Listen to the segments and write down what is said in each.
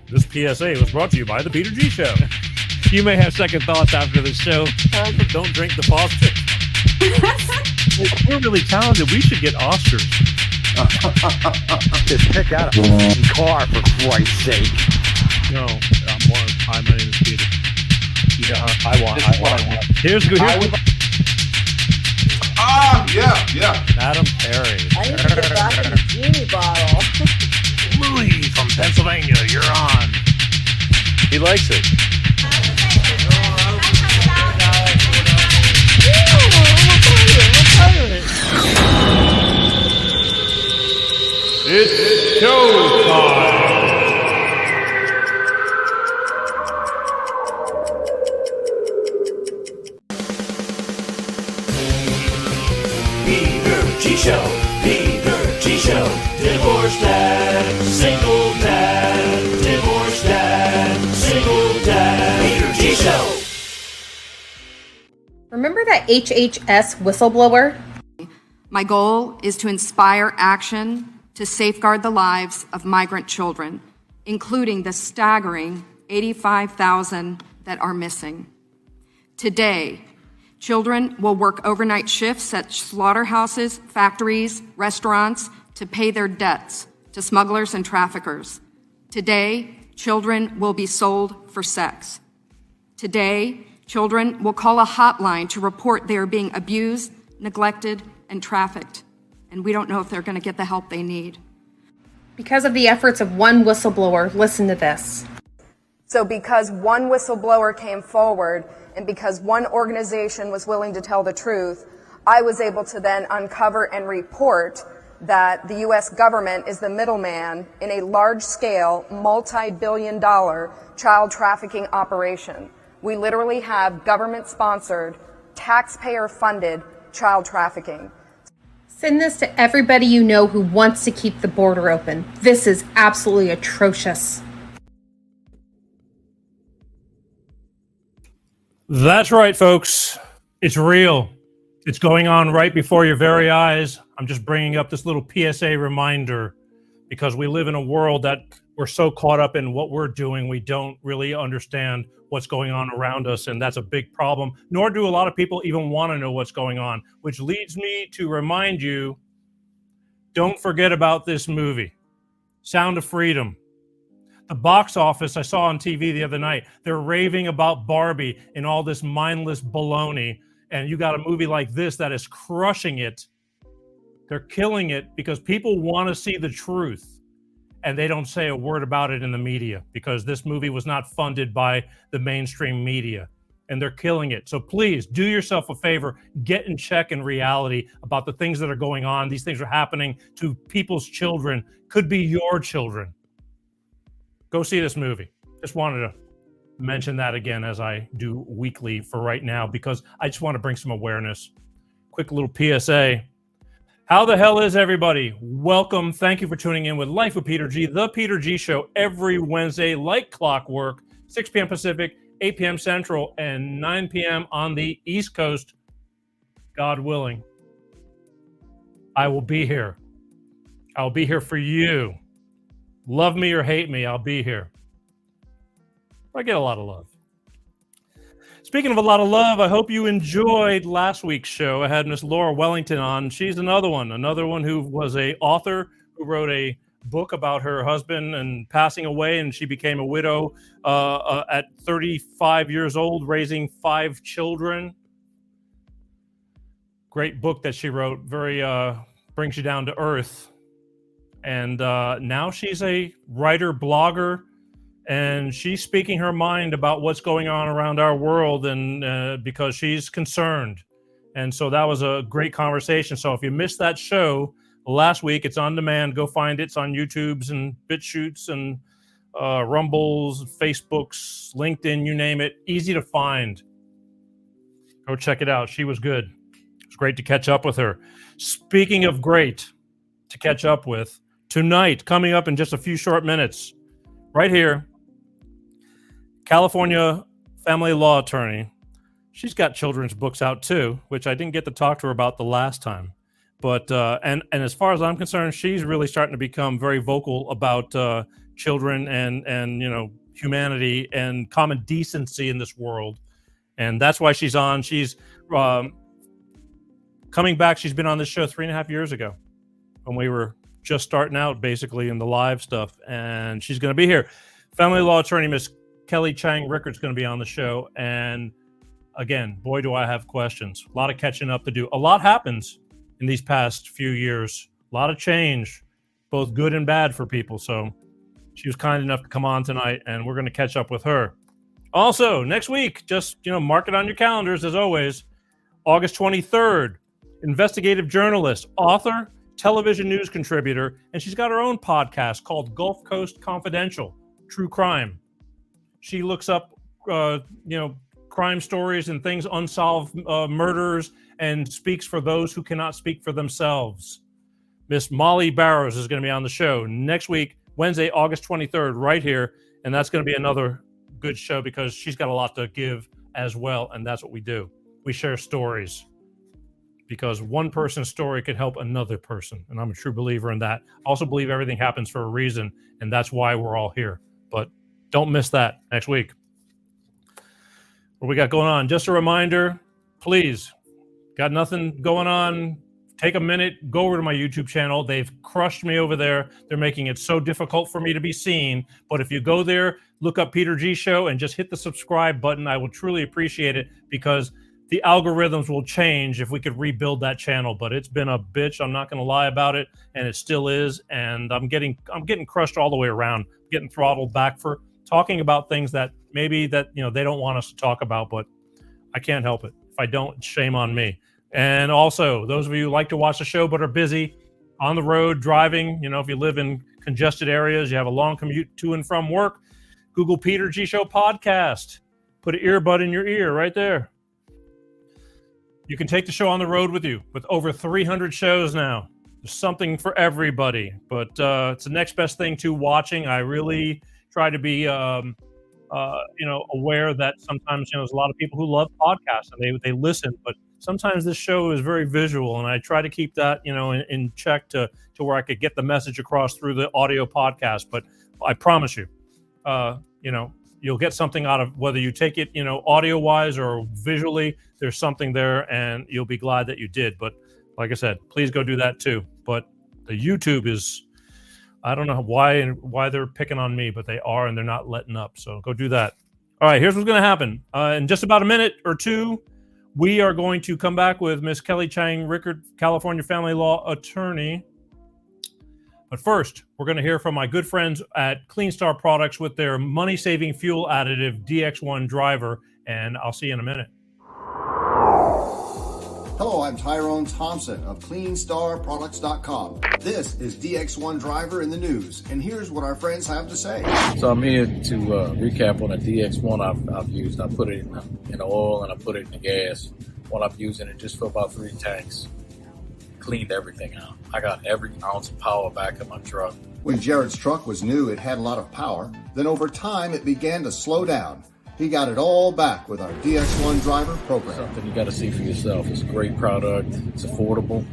This PSA was brought to you by The Peter G Show. You may have second thoughts after the show. Don't drink the Foster. We're really talented. We should get Oscars. Just pick out a car, for Christ's sake. No, hi, my name is Peter. Yeah, I want. Here's good. Yeah. Madam Perry. I need to get back in the genie bottle. Louis from Pennsylvania, you're on. He likes it. It's showtime. Peter G Show, Peter G Show, divorced dad, single dad, divorced dad, single dad, Peter G Show. Remember that HHS whistleblower? My goal is to inspire action to safeguard the lives of migrant children, including the staggering 85,000 that are missing. Today, children will work overnight shifts at slaughterhouses, factories, restaurants to pay their debts to smugglers and traffickers. Today, children will be sold for sex. Today, children will call a hotline to report they are being abused, neglected, and trafficked, and we don't know if they're going to get the help they need. Because of the efforts of one whistleblower, listen to this. So because one whistleblower came forward and because one organization was willing to tell the truth, I was able to then uncover and report that the U.S. government is the middleman in a large-scale, multi-billion-dollar child trafficking operation. We literally have government-sponsored, taxpayer-funded child trafficking. Send this to everybody you know who wants to keep the border open. This is absolutely atrocious. That's right, folks. It's real. It's going on right before your very eyes. I'm just bringing up this little PSA reminder because we live in a world that we're so caught up in what we're doing, we don't really understand what's going on around us, and that's a big problem. Nor do a lot of people even want to know what's going on, which leads me to remind you, don't forget about this movie, Sound of Freedom. The box office I saw on TV the other night, they're raving about Barbie and all this mindless baloney, and you got a movie like this that is crushing it. They're killing it because people want to see the truth. And they don't say a word about it in the media because this movie was not funded by the mainstream media, and they're killing it. So please do yourself a favor, get in check in reality about the things that are going on. These things are happening to people's children, could be your children. Go see this movie. Just wanted to mention that again as I do weekly for right now because I just want to bring some awareness. Quick little PSA. How the hell is everybody? Welcome. Thank you for tuning in with Life with Peter G, the Peter G Show, every Wednesday, like clockwork, 6 p.m. Pacific, 8 p.m. Central, and 9 p.m. on the East Coast. God willing, I will be here. I'll be here for you. Love me or hate me, I'll be here. I get a lot of love. Speaking of a lot of love, I hope you enjoyed last week's show. I had Miss Laura Wellington on. She's another one who was a author who wrote a book about her husband and passing away, and she became a widow at 35 years old, raising 5 children. Great book that she wrote. Very brings you down to earth. And now she's a writer, blogger, and she's speaking her mind about what's going on around our world, and because she's concerned. And so that was a great conversation. So if you missed that show last week, it's on demand. Go find it. It's on YouTube's and BitChutes and Rumbles, Facebooks, LinkedIn, you name it. Easy to find. Go check it out. She was good. It was great to catch up with her. Speaking of great to catch up with, tonight, coming up in just a few short minutes, right here, California family law attorney. She's got children's books out too, which I didn't get to talk to her about the last time. But and as far as I'm concerned, she's really starting to become very vocal about children and humanity and common decency in this world. And that's why she's on. She's coming back. She's been on this show 3.5 years ago when we were just starting out, basically, in the live stuff. And she's going to be here. Family law attorney, Miss Kelly Changrickert, is going to be on the show. And again, boy, do I have questions. A lot of catching up to do. A lot happens in these past few years. A lot of change, both good and bad for people. So she was kind enough to come on tonight, and we're going to catch up with her. Also, next week, just mark it on your calendars as always. August 23rd, investigative journalist, author, television news contributor, and she's got her own podcast called Gulf Coast Confidential, True Crime. She looks up, crime stories and things, unsolved murders, and speaks for those who cannot speak for themselves. Miss Molly Barrows is going to be on the show next week, Wednesday, August 23rd, right here, and that's going to be another good show because she's got a lot to give as well, and that's what we do. We share stories because one person's story could help another person, and I'm a true believer in that. I also believe everything happens for a reason, and that's why we're all here. But don't miss that next week. What we got going on? Just a reminder, please, got nothing going on, take a minute, go over to my YouTube channel. They've crushed me over there. They're making it so difficult for me to be seen. But if you go there, look up Peter G Show and just hit the subscribe button, I will truly appreciate it because the algorithms will change if we could rebuild that channel. But it's been a bitch. I'm not going to lie about it. And it still is. And I'm getting crushed all the way around, getting throttled back for talking about things that maybe that, they don't want us to talk about, but I can't help it. If I don't, shame on me. And also, those of you who like to watch the show but are busy on the road driving, if you live in congested areas, you have a long commute to and from work, Google Peter G Show podcast. Put an earbud in your ear right there. You can take the show on the road with you with over 300 shows now. There's something for everybody, but it's the next best thing to watching. I really try to be, aware that sometimes, there's a lot of people who love podcasts and they listen, but sometimes this show is very visual, and I try to keep that, in check to where I could get the message across through the audio podcast. But I promise you, you'll get something out of whether you take it, audio wise or visually. There's something there, and you'll be glad that you did. But like I said, please go do that too. But the YouTube is, I don't know why they're picking on me, but they are, and they're not letting up. So go do that. All right, here's what's going to happen. In just about a minute or two, we are going to come back with Miss Kelly Changrickert, California family law attorney. But first, we're going to hear from my good friends at Clean Star Products with their money-saving fuel additive DX1 driver, and I'll see you in a minute. Hello, I'm Tyrone Thompson of CleanStarProducts.com. This is DX1 Driver in the news, and here's what our friends have to say. So I'm here to recap on the DX1 I've used. I put it in the oil and I put it in the gas. While I'm using it just for about 3 tanks. Cleaned everything out. I got every ounce of power back in my truck. When Jared's truck was new, it had a lot of power. Then over time, it began to slow down. He got it all back with our DX1 Driver program. Something you got to see for yourself. It's a great product. It's affordable.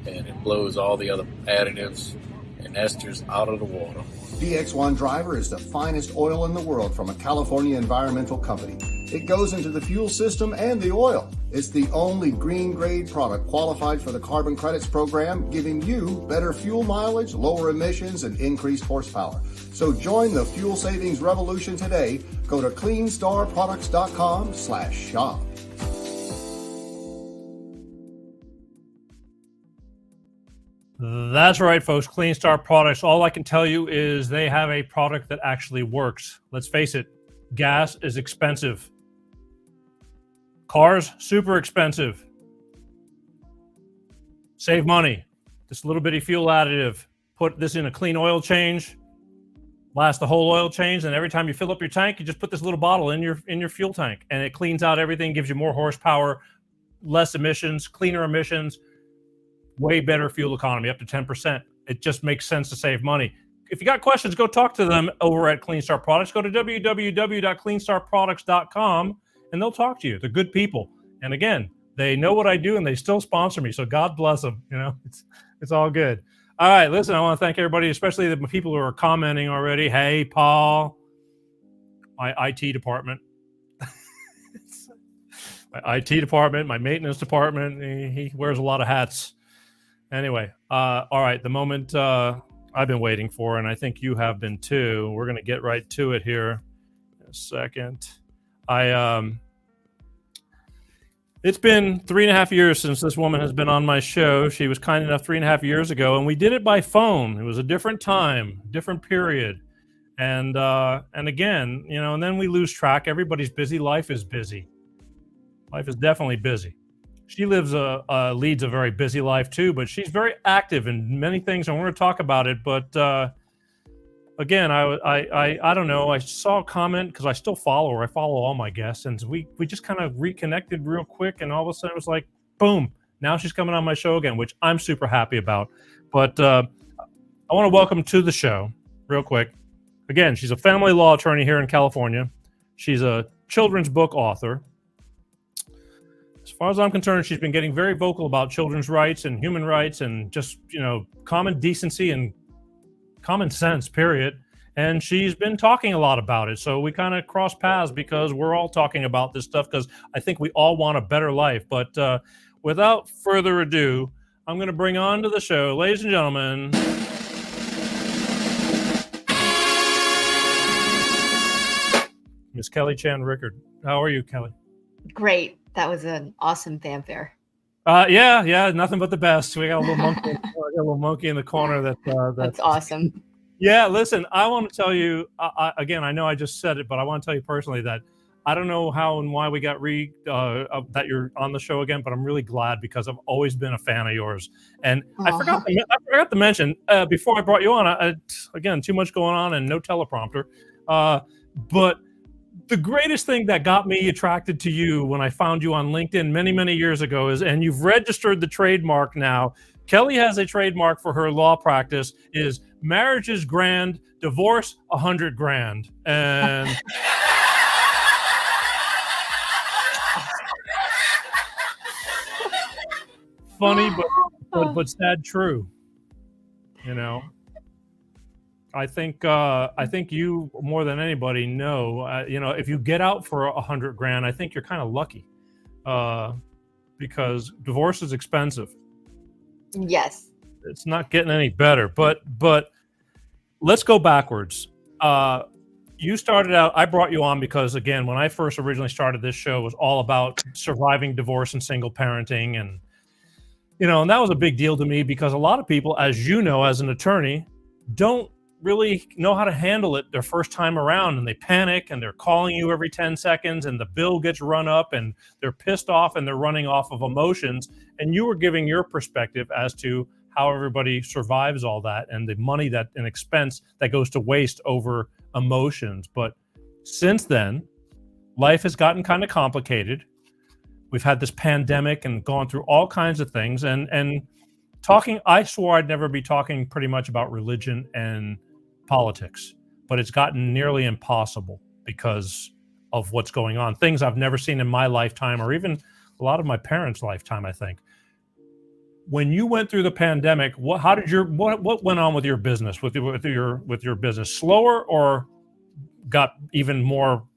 And it blows all the other additives and esters out of the water. DX1 Driver is the finest oil in the world from a California environmental company. It goes into the fuel system and the oil. It's the only green grade product qualified for the carbon credits program, giving you better fuel mileage, lower emissions, and increased horsepower. So join the fuel savings revolution today. Go to CleanStarProducts.com/shop. That's right, folks. Clean Star Products. All I can tell you is they have a product that actually works. Let's face it, gas is expensive. Cars, super expensive. Save money. This little bitty fuel additive. Put this in a clean oil change. Last the whole oil change, and every time you fill up your tank, you just put this little bottle in your fuel tank, and it cleans out everything, gives you more horsepower, less emissions, cleaner emissions. Way better fuel economy, up to 10%. It just makes sense to save money. If you got questions, go talk to them over at Clean Star Products. Go to www.cleanstarproducts.com, and they'll talk to you. They're good people. And again, they know what I do, and they still sponsor me. So God bless them. It's all good. All right, listen, I want to thank everybody, especially the people who are commenting already. Hey, Paul, my IT department. My IT department, my maintenance department. He wears a lot of hats. Anyway, all right, the moment I've been waiting for, and I think you have been too. We're going to get right to it here in a second. It's been 3.5 years since this woman has been on my show. She was kind enough 3.5 years ago, and we did it by phone. It was a different time, different period. And again, and then we lose track. Everybody's busy. Life is busy. Life is definitely busy. She leads a very busy life too, but she's very active in many things, and we're going to talk about it. But again, I don't know. I saw a comment because I still follow her. I follow all my guests, and we just kind of reconnected real quick, and all of a sudden it was like, boom! Now she's coming on my show again, which I'm super happy about. But I want to welcome to the show real quick. Again, she's a family law attorney here in California. She's a children's book author. As far as I'm concerned, she's been getting very vocal about children's rights and human rights and just, common decency and common sense, period. And she's been talking a lot about it. So we kind of cross paths because we're all talking about this stuff because I think we all want a better life. But without further ado, I'm going to bring on to the show, ladies and gentlemen, Miss Kelly Chang Rickert. How are you, Kelly? Great. That was an awesome fanfare. Yeah, nothing but the best. We got a little monkey. In the corner. That's awesome. Yeah, listen, I want to tell you again. I know I just said it, but I want to tell you personally that I don't know how and why we got that you're on the show again, but I'm really glad because I've always been a fan of yours. And I forgot to mention before I brought you on. Again, too much going on and no teleprompter. But the greatest thing that got me attracted to you when I found you on LinkedIn many, many years ago and you've registered the trademark now. Kelly has a trademark for her law practice is marriage is grand, divorce $100,000. And funny, but sad true. I think you more than anybody know. If you get out for $100,000, I think you're kind of lucky, because divorce is expensive. Yes, it's not getting any better. But let's go backwards. You started out. I brought you on because again, when I first originally started this show, it was all about surviving divorce and single parenting, and and that was a big deal to me because a lot of people, as you know, as an attorney, don't really know how to handle it their first time around, and they panic and they're calling you every 10 seconds and the bill gets run up and they're pissed off and they're running off of emotions. And you were giving your perspective as to how everybody survives all that and the money that an expense that goes to waste over emotions. But since then, life has gotten kind of complicated. We've had this pandemic and gone through all kinds of things and talking, I swore I'd never be talking pretty much about religion and politics, but it's gotten nearly impossible because of what's going on. Things I've never seen in my lifetime or even a lot of my parents' lifetime, I think. When you went through the pandemic, what went on with your business, with your business? Slower or got even more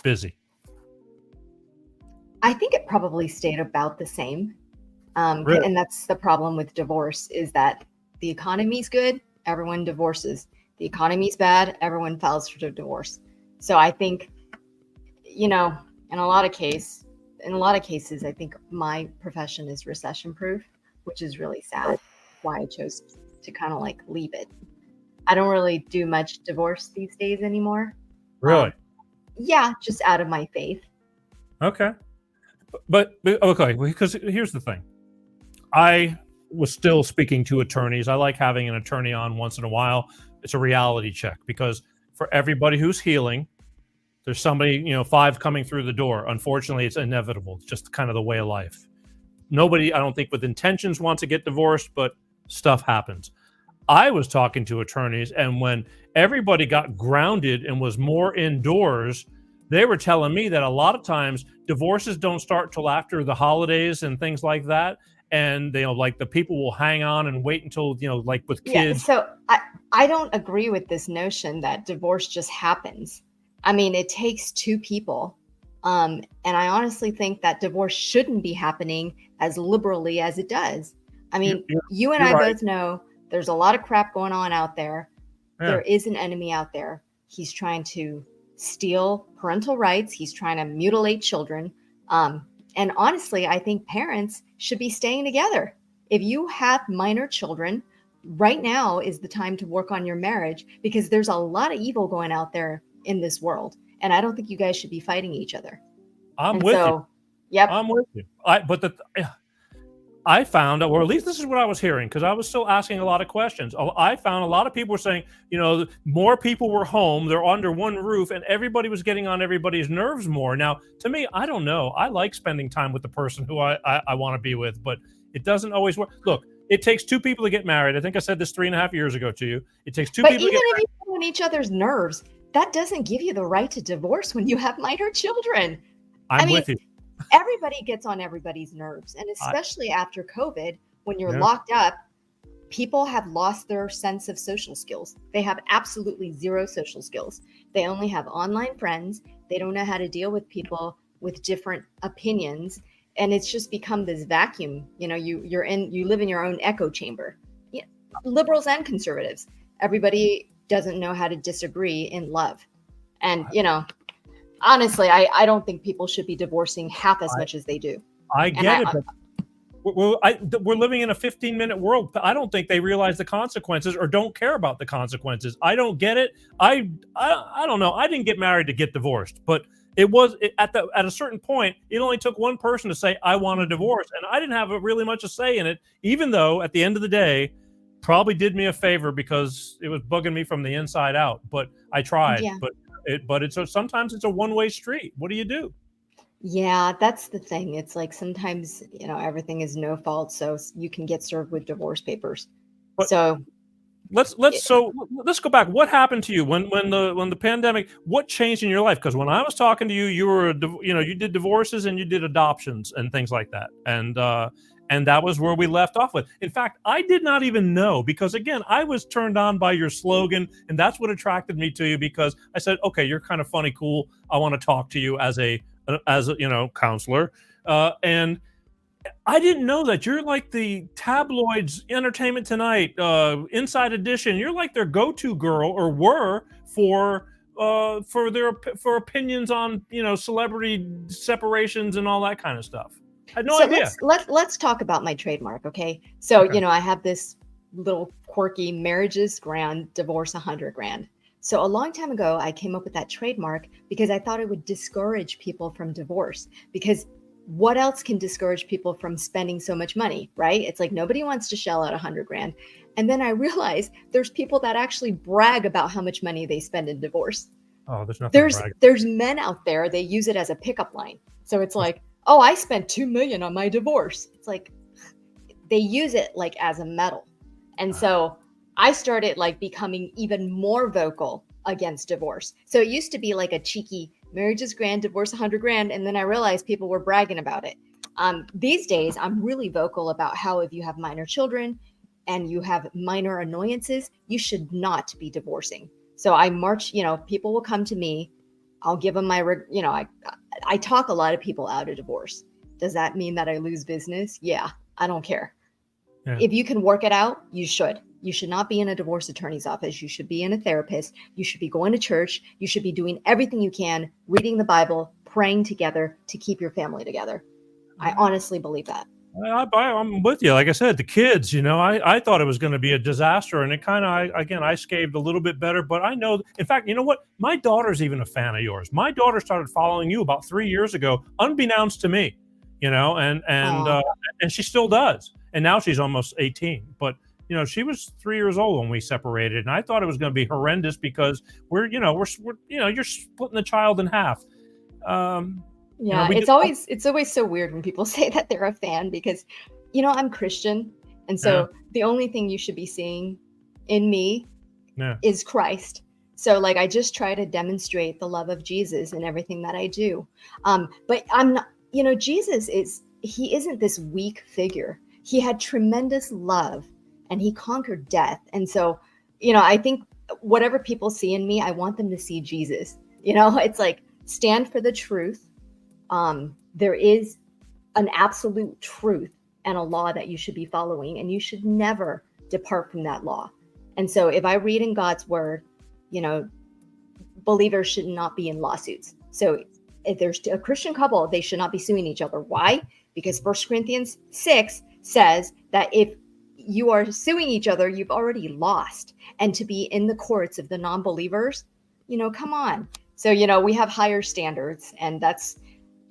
busy? I think it probably stayed about the same. Really? And that's the problem with divorce is that the economy's good, everyone divorces. The economy's bad, everyone files for divorce. So I think, in a lot of cases, I think my profession is recession proof, which is really sad. Why I chose to kind of leave it. I don't really do much divorce these days anymore. Really? Yeah, just out of my faith. Okay. But okay, because here's the thing. I was still speaking to attorneys. I like having an attorney on once in a while. It's a reality check because for everybody who's healing, there's somebody, 5 coming through the door. Unfortunately, it's inevitable. It's just kind of the way of life. Nobody, I don't think with intentions wants to get divorced, but stuff happens. I was talking to attorneys, and when everybody got grounded and was more indoors, they were telling me that a lot of times divorces don't start till after the holidays and things like that. and like the people will hang on and wait until like with kids. So I don't agree with this notion that divorce just happens. I mean, it takes two people. And I honestly think that divorce shouldn't be happening as liberally as it does. I mean, you and I both know there's a lot of crap going on out there. Yeah. There is an enemy out there. He's trying to steal parental rights. He's trying to mutilate children. And honestly, I think parents should be staying together. If you have minor children, right now is the time to work on your marriage, because there's a lot of evil going out there in this world. And I don't think you guys should be fighting each other. I'm with you. Yep. I'm with you. I found, or at least this is what I was hearing, because I was still asking a lot of questions. I found a lot of people were saying, more people were home, they're under one roof, and everybody was getting on everybody's nerves more. Now, to me, I don't know. I like spending time with the person who I want to be with, but it doesn't always work. Look, it takes two people to get married. I think I said this 3.5 years ago to you. It takes two people to get married. But even if you're on each other's nerves, that doesn't give you the right to divorce when you have minor children. I'm with you. Everybody gets on everybody's nerves. And especially after COVID, when you're locked up, people have lost their sense of social skills. They have absolutely zero social skills. They only have online friends. They don't know how to deal with people with different opinions. And it's just become this vacuum. You live in your own echo chamber. Liberals and conservatives. Everybody doesn't know how to disagree in love. And, honestly, I don't think people should be divorcing half as much as they do. I get it. But we're living in a 15-minute world. I don't think they realize the consequences or don't care about the consequences. I don't get it. I don't know. I didn't get married to get divorced, but at a certain point, it only took one person to say, I want a divorce. And I didn't have really much to say in it, even though at the end of the day, probably did me a favor because it was bugging me from the inside out. But I tried. Yeah. Sometimes it's a one-way street. What do you do? Yeah, that's the thing. It's like sometimes, everything is no fault, so you can get served with divorce papers. But so let's go back. What happened to you when the pandemic? What changed in your life? Because when I was talking to you, you were you did divorces and you did adoptions and things like that, and that was where we left off with. In fact, I did not even know, because again, I was turned on by your slogan, and that's what attracted me to you, because I said, okay, you're kind of funny, cool. I want to talk to you as a counselor. And I didn't know that you're like the tabloids, Entertainment Tonight, Inside Edition. You're like their go-to girl, or were, for opinions on, celebrity separations and all that kind of stuff. I had no idea. Let's talk about my trademark, okay? So, I have this little quirky marriages grand, divorce $100,000. So a long time ago, I came up with that trademark because I thought it would discourage people from divorce. Because what else can discourage people from spending so much money, right? It's like nobody wants to shell out $100,000. And then I realized there's people that actually brag about how much money they spend in divorce. Oh, there's nothing. There's men out there, they use it as a pickup line. So it's like, oh, I spent $2 million on my divorce. It's like they use it like as a medal. And so I started like becoming even more vocal against divorce. So it used to be like a cheeky marriage is grand, divorce $100,000. And then I realized people were bragging about it. These days, I'm really vocal about how if you have minor children and you have minor annoyances, you should not be divorcing. So I march, people will come to me. I'll give them my, I talk a lot of people out of divorce. Does that mean that I lose business? Yeah, I don't care. Yeah. If you can work it out, you should. You should not be in a divorce attorney's office. You should be in a therapist. You should be going to church. You should be doing everything you can, reading the Bible, praying together to keep your family together. I honestly believe that. I'm with you. Like I said, the kids, I thought it was going to be a disaster, and it kind of, I scaved a little bit better. But I know, in fact, you know what? My daughter's even a fan of yours. My daughter started following you about 3 years ago, unbeknownst to me, and she still does. And now she's almost 18. But she was 3 years old when we separated, and I thought it was going to be horrendous because we're you're splitting the child in half. Yeah, it's always so weird when people say that they're a fan because, I'm Christian. And so the only thing you should be seeing in me is Christ. So like, I just try to demonstrate the love of Jesus in everything that I do. But I'm not, Jesus he isn't this weak figure. he had tremendous love and he conquered death. And so, I think whatever people see in me, I want them to see Jesus. It's like, stand for the truth. There is an absolute truth and a law that you should be following, and you should never depart from that law. And so if I read in God's word, believers should not be in lawsuits. So if there's a Christian couple, they should not be suing each other. Why? Because 1 Corinthians 6 says that if you are suing each other, you've already lost. And to be in the courts of the non-believers, come on. So, we have higher standards, and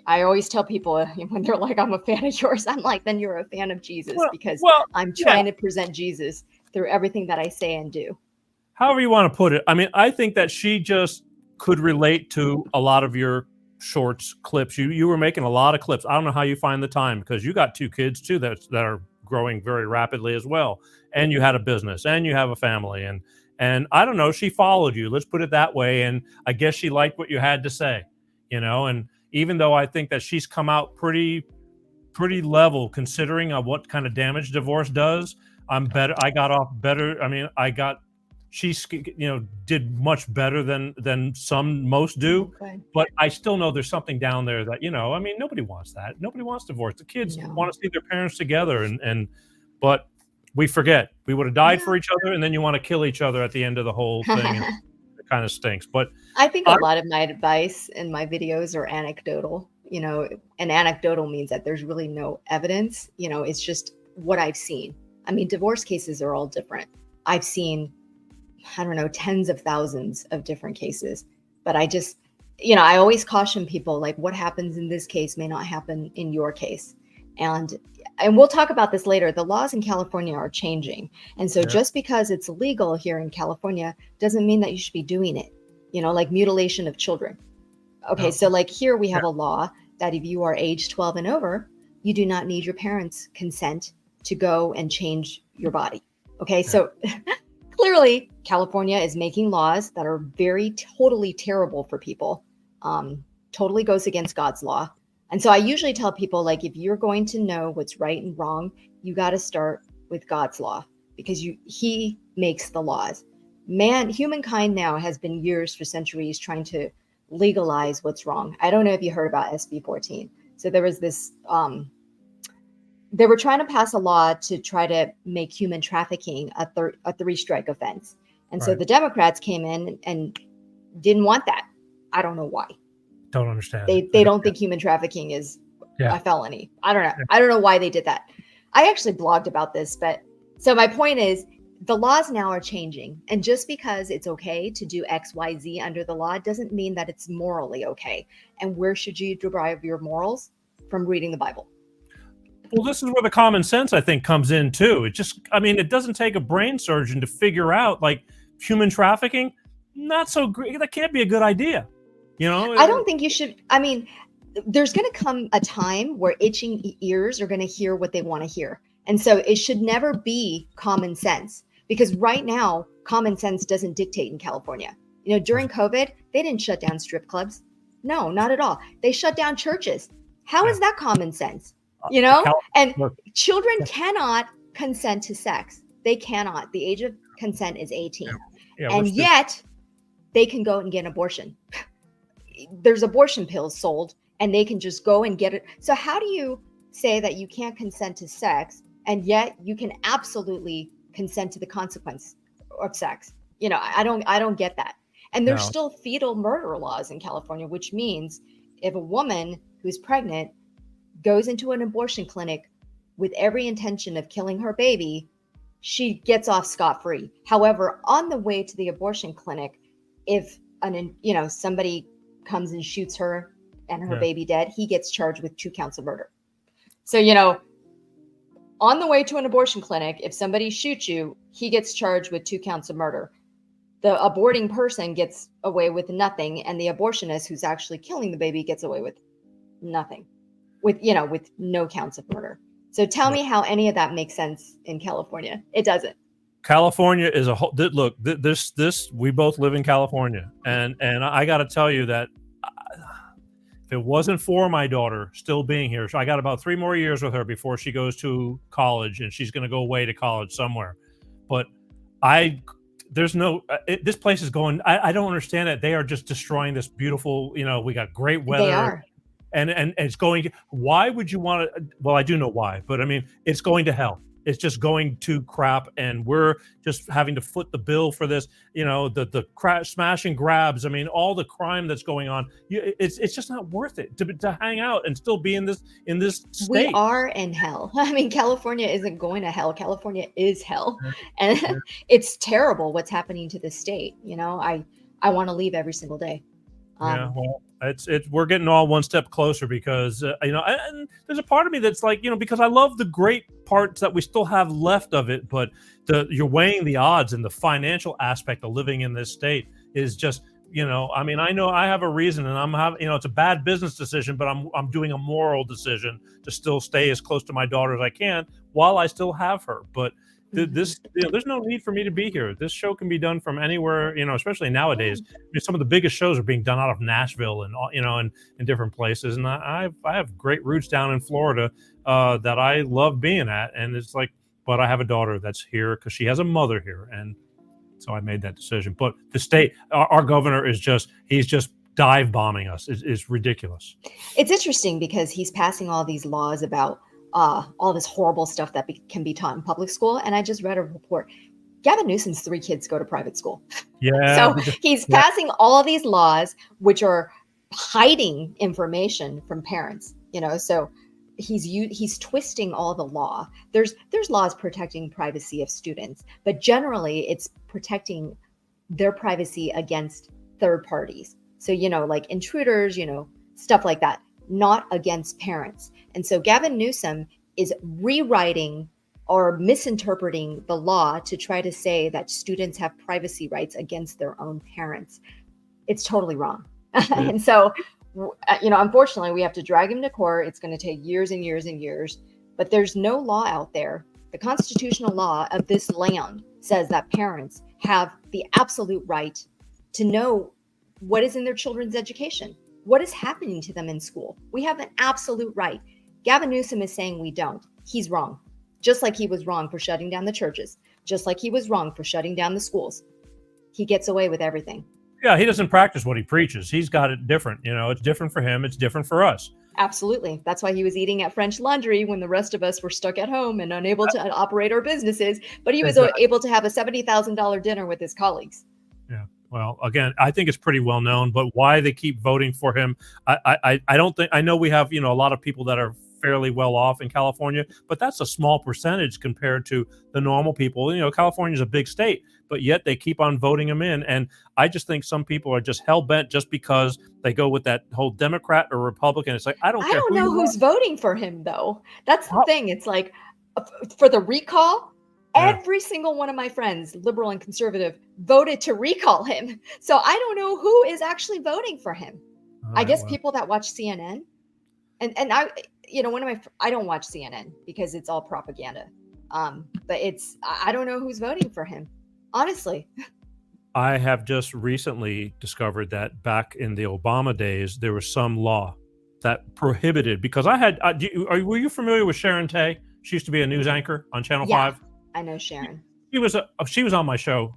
I always tell people when they're like, I'm a fan of yours, I'm like, then you're a fan of Jesus, because I'm trying to present Jesus through everything that I say and do. However you want to put it. I mean, I think that she just could relate to a lot of your shorts, clips. You were making a lot of clips. I don't know how you find the time, because you got 2 kids too that are growing very rapidly as well. And you had a business and you have a family. And I don't know, she followed you. Let's put it that way. And I guess she liked what you had to say, and even though I think that she's come out pretty level considering of what kind of damage divorce does, I'm better. I got off better. I mean, she's, did much better than most do. Okay. But I still know there's something down there that, nobody wants that. Nobody wants divorce. The kids want to see their parents together. But we forget. We would have died for each other, and then you want to kill each other at the end of the whole thing. It kind of stinks. But I think a lot of my advice in my videos are anecdotal. And anecdotal means that there's really no evidence. It's just what I've seen. I mean, divorce cases are all different. I've seen, I don't know, tens of thousands of different cases. But I just, I always caution people, like, what happens in this case may not happen in your case. And we'll talk about this later. The laws in California are changing. And so just because it's legal here in California doesn't mean that you should be doing it, like mutilation of children. Okay, so like here we have a law that if you are age 12 and over, you do not need your parents' consent to go and change your body. Okay, so clearly California is making laws that are totally terrible for people, totally goes against God's law. And so I usually tell people, like, if you're going to know what's right and wrong, you got to start with God's law, because he makes the laws. Humankind now has been years, for centuries, trying to legalize what's wrong. I don't know if you heard about SB 14. So there was this, they were trying to pass a law to try to make human trafficking a 3-strike offense. And so the Democrats came in and didn't want that. I don't know why. Don't understand. They don't think human trafficking is a felony. I don't know. I don't know why they did that. I actually blogged about this, but so my point is, the laws now are changing. And just because it's okay to do X, Y, Z under the law doesn't mean that it's morally okay. And where should you derive your morals? From reading the Bible. Well, this is where the common sense, I think, comes in too. It doesn't take a brain surgeon to figure out, like, human trafficking, not so great. That can't be a good idea. I don't think you should. I mean, there's going to come a time where itching ears are going to hear what they want to hear. And so it should never be common sense, because right now, common sense doesn't dictate in California. During COVID, they didn't shut down strip clubs. No, not at all. They shut down churches. How is that common sense? And children cannot consent to sex. They cannot. The age of consent is 18. And yet they can go and get an abortion. There's abortion pills sold, and they can just go and get it. So how do you say that you can't consent to sex, and yet you can absolutely consent to the consequence of sex? I don't get that. And there's still fetal murder laws in California, which means if a woman who's pregnant goes into an abortion clinic with every intention of killing her baby, she gets off scot-free. However, on the way to the abortion clinic, if somebody comes and shoots her and her baby dead, he gets charged with 2 counts of murder. So, on the way to an abortion clinic, if somebody shoots you, he gets charged with 2 counts of murder. The aborting person gets away with nothing, and the abortionist who's actually killing the baby gets away with nothing, with no counts of murder. So tell me how any of that makes sense in California. It doesn't. California is a whole. Look, we both live in California, and I got to tell you that if it wasn't for my daughter still being here, so I got about 3 more years with her before she goes to college, and she's going to go away to college somewhere. But there's no, this place is going, I don't understand it. They are just destroying this beautiful, we got great weather. They are. And it's going, why would you want to, well, I do know why, but I mean, it's going to hell. It's just going to crap, and we're just having to foot the bill for this. The smash and grabs. I mean, all the crime that's going on. It's just not worth it to hang out and still be in this state. We are in hell. I mean, California isn't going to hell. California is hell, and it's terrible what's happening to the state. I want to leave every single day. Yeah, well, we're getting all one step closer because and there's a part of me that's like, because I love the great parts that we still have left of it, but you're weighing the odds, and the financial aspect of living in this state is just, I mean, I know I have a reason, and I'm having, it's a bad business decision, but I'm doing a moral decision to still stay as close to my daughter as I can while I still have her. But this, there's no need for me to be here. This show can be done from anywhere, especially nowadays. I mean, some of the biggest shows are being done out of Nashville and, in different places. And I have great roots down in Florida that I love being at. And it's like, but I have a daughter that's here because she has a mother here. And so I made that decision. But the state, our governor he's just dive bombing us. It's ridiculous. It's interesting because he's passing all these laws about all this horrible stuff that can be taught in public school. And I just read a report. Gavin Newsom's 3 kids go to private school. Yeah. So he's passing all of these laws, which are hiding information from parents, so he's twisting all the law. There's laws protecting privacy of students, but generally it's protecting their privacy against third parties. So, like intruders, stuff like that, not against parents. And so Gavin Newsom is rewriting or misinterpreting the law to try to say that students have privacy rights against their own parents. It's totally wrong. And so, unfortunately, we have to drag him to court. It's going to take years and years and years, but there's no law out there. The constitutional law of this land says that parents have the absolute right to know what is in their children's education, what is happening to them in school. We have an absolute right. Gavin Newsom is saying we don't. He's wrong. Just like he was wrong for shutting down the churches, just like he was wrong for shutting down the schools. He gets away with everything. Yeah, he doesn't practice what he preaches. He's got it different. It's different for him. It's different for us. Absolutely. That's why he was eating at French Laundry when the rest of us were stuck at home and unable to operate our businesses. But he was able to have a $70,000 dinner with his colleagues. Yeah. Well, again, I think it's pretty well known, but why they keep voting for him, I don't think. I know we have, a lot of people that are fairly well off in California, but that's a small percentage compared to the normal people. California is a big state, but yet they keep on voting him in. And I just think some people are just hell bent just because they go with that whole Democrat or Republican. It's like, I don't know who's voting for him, though. That's the thing. It's like for the recall, every single one of my friends, liberal and conservative, voted to recall him. So I don't know who is actually voting for him. I guess people that watch CNN. And I, I don't watch CNN because it's all propaganda. But I don't know who's voting for him, honestly. I have just recently discovered that back in the Obama days, there was some law that prohibited, because were you familiar with Sharon Tay? She used to be a news anchor on Channel 5. I know Sharon. She was on my show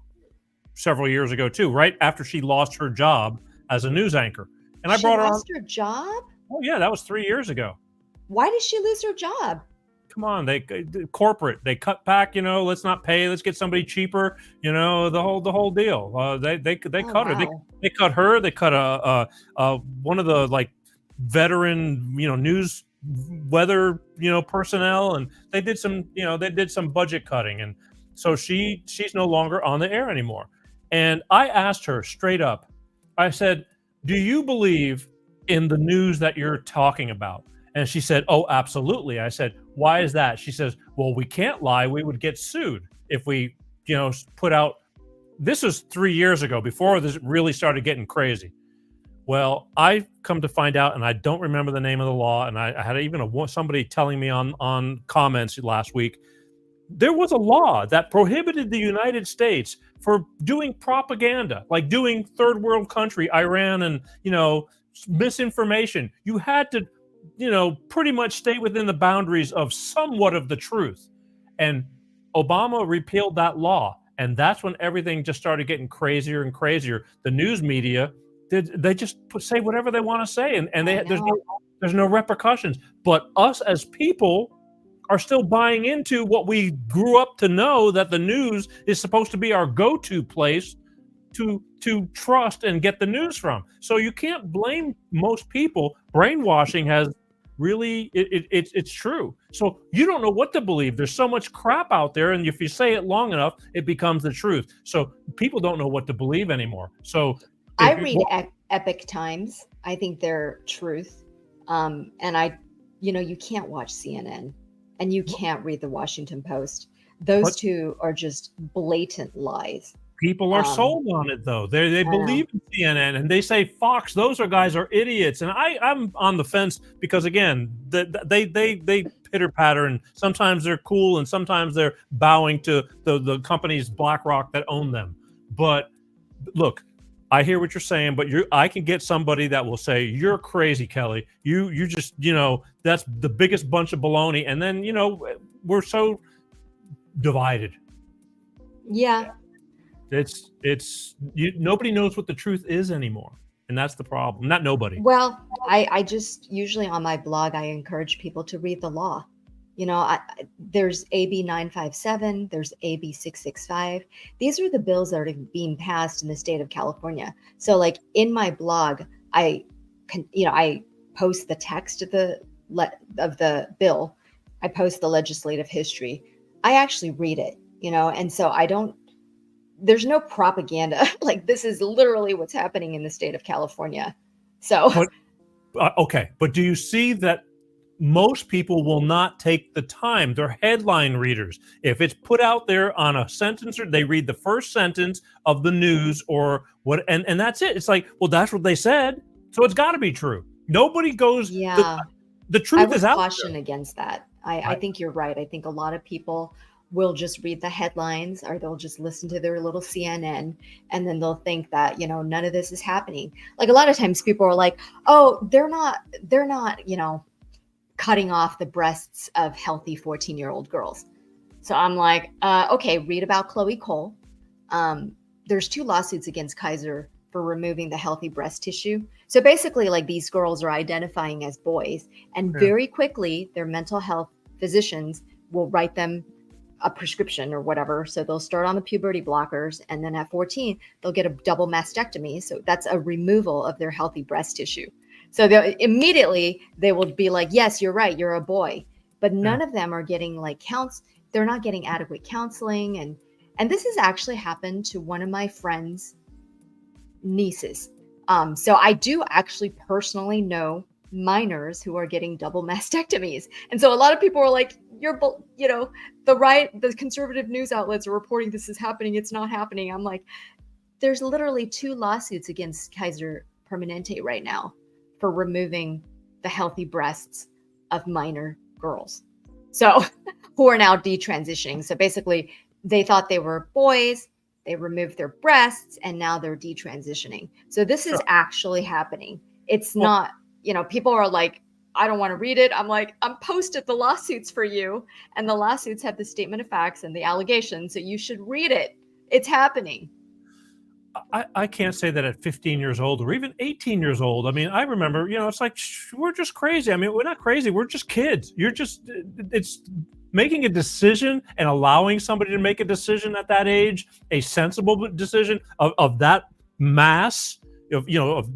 several years ago too, right after she lost her job as a news anchor. And I brought her on. She lost her job? Oh yeah, that was 3 years ago. Why did she lose her job? Come on, they cut back. Let's not pay. Let's get somebody cheaper. The whole deal. They cut her. They cut her. They cut one of the veteran news weather personnel, and they did some budget cutting, and so she's no longer on the air anymore. And I asked her straight up. I said, "Do you believe in the news that you're talking about?" And she said, "Oh, absolutely." I said, "Why is that?" She says, "Well, we can't lie. We would get sued if we, put out." This was 3 years ago, before this really started getting crazy. Well, I come to find out, and I don't remember the name of the law, and I had even somebody telling me on comments last week, there was a law that prohibited the United States for doing propaganda, like doing third world country, Iran and, misinformation. You had to, pretty much stay within the boundaries of somewhat of the truth. And Obama repealed that law. And that's when everything just started getting crazier and crazier. The news media, they just say whatever they want to say. And there's no repercussions. But us as people are still buying into what we grew up to know, that the news is supposed to be our go-to place to trust and get the news from. So you can't blame most people. Brainwashing has really, it's true. So you don't know what to believe. There's so much crap out there, and if you say it long enough, it becomes the truth. So people don't know what to believe anymore. So I read Epic Times. I think they're truth. And you can't watch CNN, and you can't read the Washington Post. Those two are just blatant lies. People are sold on it, though. They believe in CNN, and they say Fox. Those guys are idiots, and I'm on the fence because, again, they pitter patter, and sometimes they're cool, and sometimes they're bowing to the companies BlackRock that own them. But look, I hear what you're saying, but I can get somebody that will say you're crazy, Kelly. You just that's the biggest bunch of baloney, and then we're so divided. Yeah. Nobody knows what the truth is anymore, and that's the problem. Not nobody. Well, I just usually on my blog I encourage people to read the law. There's AB 957, there's AB 665. These are the bills that are being passed in the state of California. So, like in my blog, I post the text of the bill. I post the legislative history. I actually read it, and so there's no propaganda. Like, this is literally what's happening in the state of California. So, but do you see that most people will not take the time? They're headline readers. If it's put out there on a sentence, or they read the first sentence of the news or what, and that's it. It's like, well, that's what they said, so it's got to be true. Nobody goes. Yeah, the truth is out there. I would caution against that. I think you're right. I think a lot of people will just read the headlines, or they'll just listen to their little CNN, and then they'll think that, none of this is happening. Like, a lot of times people are like, oh, they're not, cutting off the breasts of healthy 14-year-old girls. So I'm like, okay, read about Chloe Cole. There's 2 lawsuits against Kaiser for removing the healthy breast tissue. So basically, like, these girls are identifying as boys, and very quickly their mental health physicians will write them a prescription or whatever. So they'll start on the puberty blockers, and then at 14, they'll get a double mastectomy. So that's a removal of their healthy breast tissue. So they will be like, yes, you're right, you're a boy. But none of them are getting they're not getting adequate counseling. And this has actually happened to one of my friend's nieces. So I do actually personally know minors who are getting double mastectomies. And so a lot of people are like, the conservative news outlets are reporting this is happening. It's not happening. I'm like, there's literally 2 lawsuits against Kaiser Permanente right now for removing the healthy breasts of minor girls. So who are now detransitioning. So basically they thought they were boys, they removed their breasts, and now they're detransitioning. So this is actually happening. It's not, people are like, I don't want to read it. I'm like, I'm posted the lawsuits for you. And the lawsuits have the statement of facts and the allegations. So you should read it. It's happening. I can't say that at 15 years old or even 18 years old. I mean, I remember, it's like, we're just crazy. I mean, we're not crazy. We're just kids. It's making a decision and allowing somebody to make a decision at that age, a sensible decision of that mass, of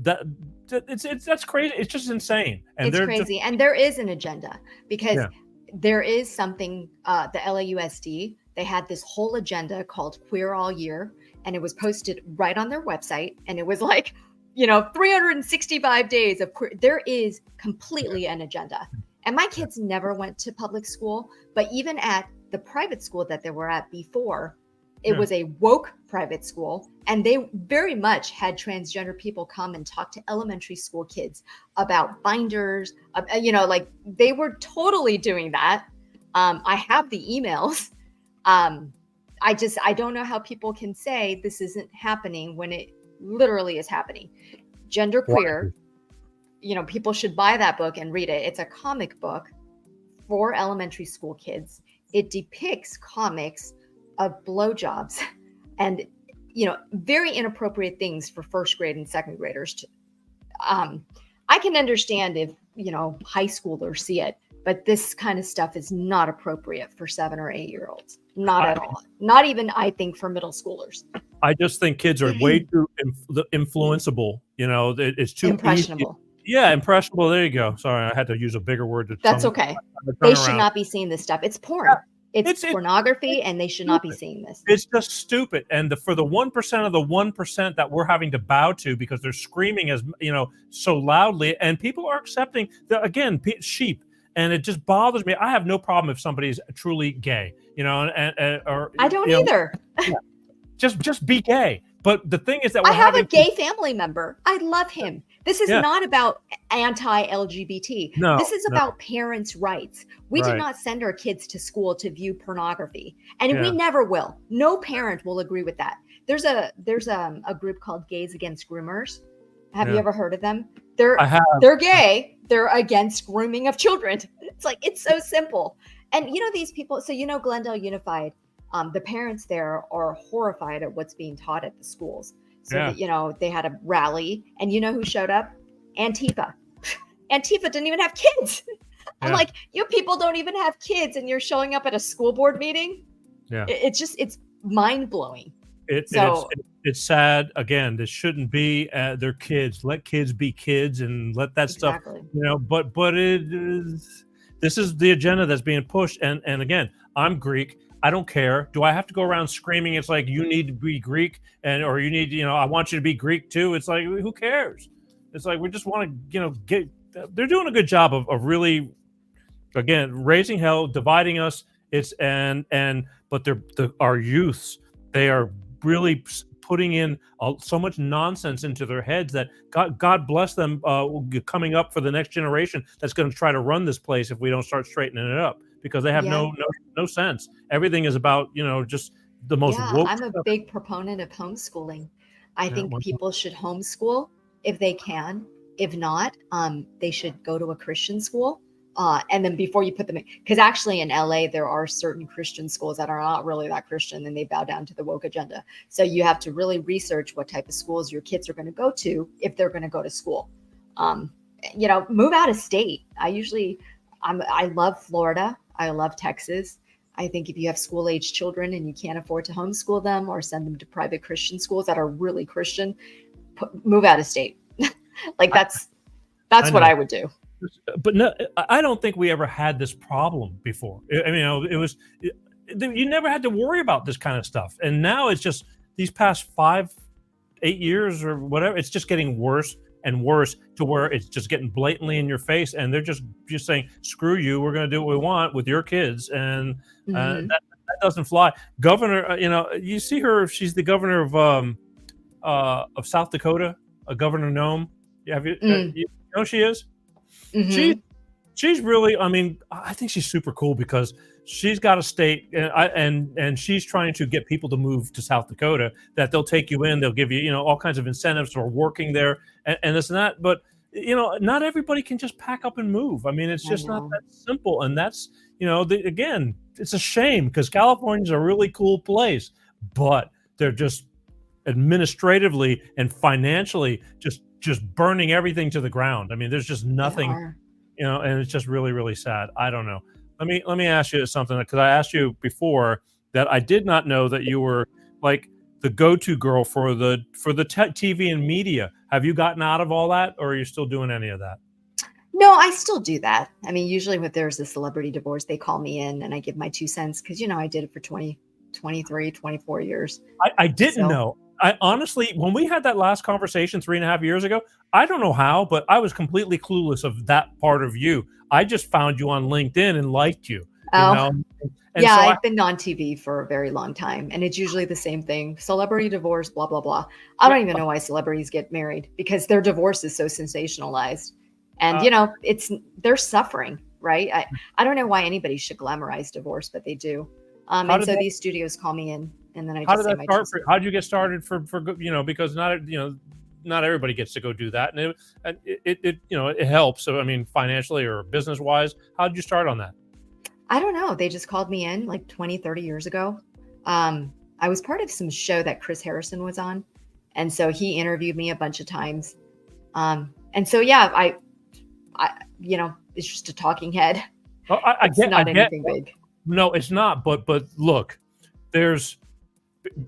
that. That's crazy. It's just insane. And it's crazy. And there is an agenda, because there is something, the LAUSD, they had this whole agenda called Queer All Year, and it was posted right on their website. And it was like, 365 days of queer. There is completely an agenda. And my kids never went to public school, but even at the private school that they were at before, it was a woke private school, and they very much had transgender people come and talk to elementary school kids about binders. They were totally doing that. I have the emails. I don't know how people can say this isn't happening when it literally is happening. Genderqueer people should buy that book and read it. It's a comic book for elementary school kids. It depicts comics of blowjobs and, very inappropriate things for first grade and second graders. I can understand if, high schoolers see it, but this kind of stuff is not appropriate for 7 or 8 year olds. Not at all. Not even, I think, for middle schoolers. I just think kids are way too influenceable. It's too impressionable. Easy. Yeah, impressionable. There you go. Sorry, I had to use a bigger word. That's okay. They should not be seeing this stuff. It's porn. Yeah. It's pornography, and they should not be seeing this. It's just stupid. And for the 1% of the 1% that we're having to bow to because they're screaming as so loudly, and people are accepting sheep. And it just bothers me. I have no problem if somebody's truly gay, or I don't either. Yeah. Just be gay. But the thing is that I have a gay family member. I love him. This is not about anti-LGBT. No, this is about parents' rights. We did not send our kids to school to view pornography, and we never will. No parent will agree with that. There's a group called Gays Against Groomers. Have you ever heard of them? They're gay. They're against grooming of children. It's so simple. And these people. So Glendale Unified. The parents there are horrified at what's being taught at the schools. So they had a rally, and who showed up? Antifa. Antifa didn't even have kids. I'm like, you people don't even have kids, and you're showing up at a school board meeting. Yeah, it's mind blowing. It's sad. Again, this shouldn't be. They're kids. Let kids be kids, and let that stuff. But it is. This is the agenda that's being pushed. And again, I'm Greek. I don't care. Do I have to go around screaming? It's like, you need to be Greek, or you need, I want you to be Greek too. It's like, who cares? It's like, we just want to, get. They're doing a good job of really, again, raising hell, dividing us. But our youths, they are really putting in so much nonsense into their heads that God bless them coming up for the next generation that's going to try to run this place if we don't start straightening it up. Because they have no sense. Everything is about, just the most woke I'm stuff. a big proponent of homeschooling. I think people should homeschool if they can. If not, they should go to a Christian school. And then before you put them in, because actually in LA, there are certain Christian schools that are not really that Christian, and they bow down to the woke agenda. So you have to really research what type of schools your kids are going to go to if they're going to go to school. Move out of state. I love Florida. I love Texas. I think if you have school-age children and you can't afford to homeschool them or send them to private Christian schools that are really Christian, move out of state. That's what I would do. But no, I don't think we ever had this problem before. You never had to worry about this kind of stuff. And now it's just these past 5-8 years or whatever, it's just getting worse and worse to where it's just getting blatantly in your face, and they're just saying, screw you, we're going to do what we want with your kids. And that doesn't fly. Governor, you see her, she's the governor of South Dakota, Governor Nome. Have you, you know she is? Mm-hmm. She's really, I think she's super cool because she's got a state and she's trying to get people to move to South Dakota, that they'll take you in, they'll give you, all kinds of incentives for working there and this and that. But, not everybody can just pack up and move. It's just not that simple. And that's, again, it's a shame because California's a really cool place, but they're just administratively and financially just burning everything to the ground. There's just nothing, and it's just really, really sad. I don't know. Let me ask you something, because I asked you before that I did not know that you were like the go-to girl for the TV and media. Have you gotten out of all that, or are you still doing any of that? No, I still do that. Usually when there's a celebrity divorce, they call me in and I give my 2 cents because, I did it for 20, 23, 24 years. I didn't know. I honestly, when we had that last conversation 3.5 years ago, I don't know how, but I was completely clueless of that part of you. I just found you on LinkedIn and liked you. And yeah, so I've been on TV for a very long time, and it's usually the same thing: celebrity divorce, blah blah blah. I don't even know why celebrities get married, because their divorce is so sensationalized, and they're suffering, right? I don't know why anybody should glamorize divorce, but they do. And so these studios call me in, and then I just say my how did you get started for because not not everybody gets to go do that, and it helps. So I mean, financially or business wise, how did you start on that? I don't know. They just called me in like 20, 30 years ago. I was part of some show that Chris Harrison was on. And so he interviewed me a bunch of times. And so, yeah, I it's just a talking head. Well, It's not anything big. No, it's not. But look, there's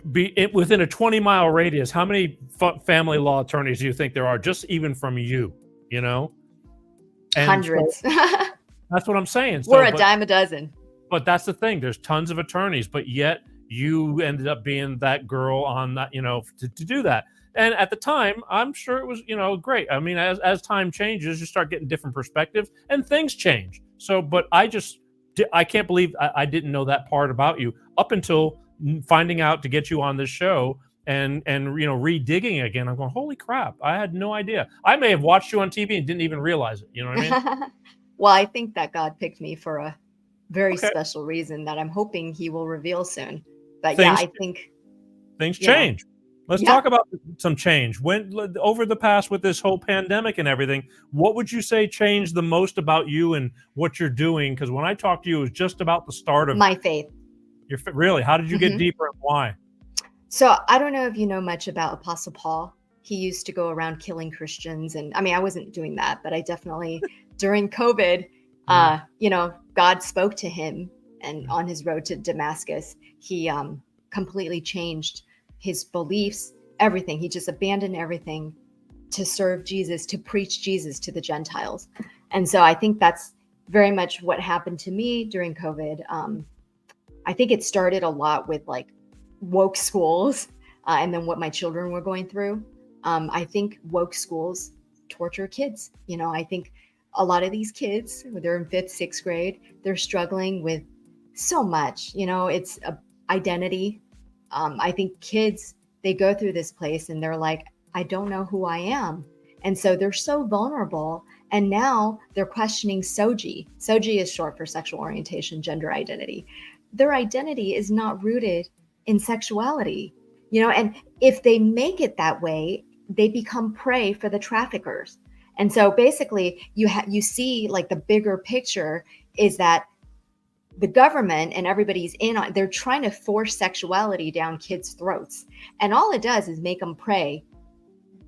within a 20-mile radius, how many family law attorneys do you think there are, just even from you, And Hundreds. So, that's what I'm saying. We're a dime a dozen. But that's the thing. There's tons of attorneys, but yet you ended up being that girl on that, to do that. And at the time, I'm sure it was, great. I mean, as time changes, you start getting different perspectives and things change. So, but I can't believe I didn't know that part about you up until finding out to get you on this show and re-digging again. I'm going, holy crap, I had no idea. I may have watched you on TV and didn't even realize it. You know what I mean? Well, I think that God picked me for a very special reason that I'm hoping he will reveal soon. But I think things change. Let's talk about some change. When over the past with this whole pandemic and everything, what would you say changed the most about you and what you're doing? Because when I talked to you, it was just about the start of my faith. Really? How did you get deeper and why? So I don't know if you know much about Apostle Paul. He used to go around killing Christians. And I mean, I wasn't doing that, but I definitely, during COVID, God spoke to him, and on his road to Damascus, he completely changed his beliefs, everything. He just abandoned everything to serve Jesus, to preach Jesus to the Gentiles. And so I think that's very much what happened to me during COVID. I think it started a lot with like woke schools and then what my children were going through. I think woke schools torture kids. I think a lot of these kids, they're in 5th, 6th grade, they're struggling with so much, it's identity. I think kids, they go through this place and they're like, I don't know who I am. And so they're so vulnerable. And now they're questioning SOGI. SOGI is short for sexual orientation, gender identity. Their identity is not rooted in sexuality, and if they make it that way, they become prey for the traffickers. And so basically you see like the bigger picture is that the government and everybody's in on, they're trying to force sexuality down kids' throats. And all it does is make them prey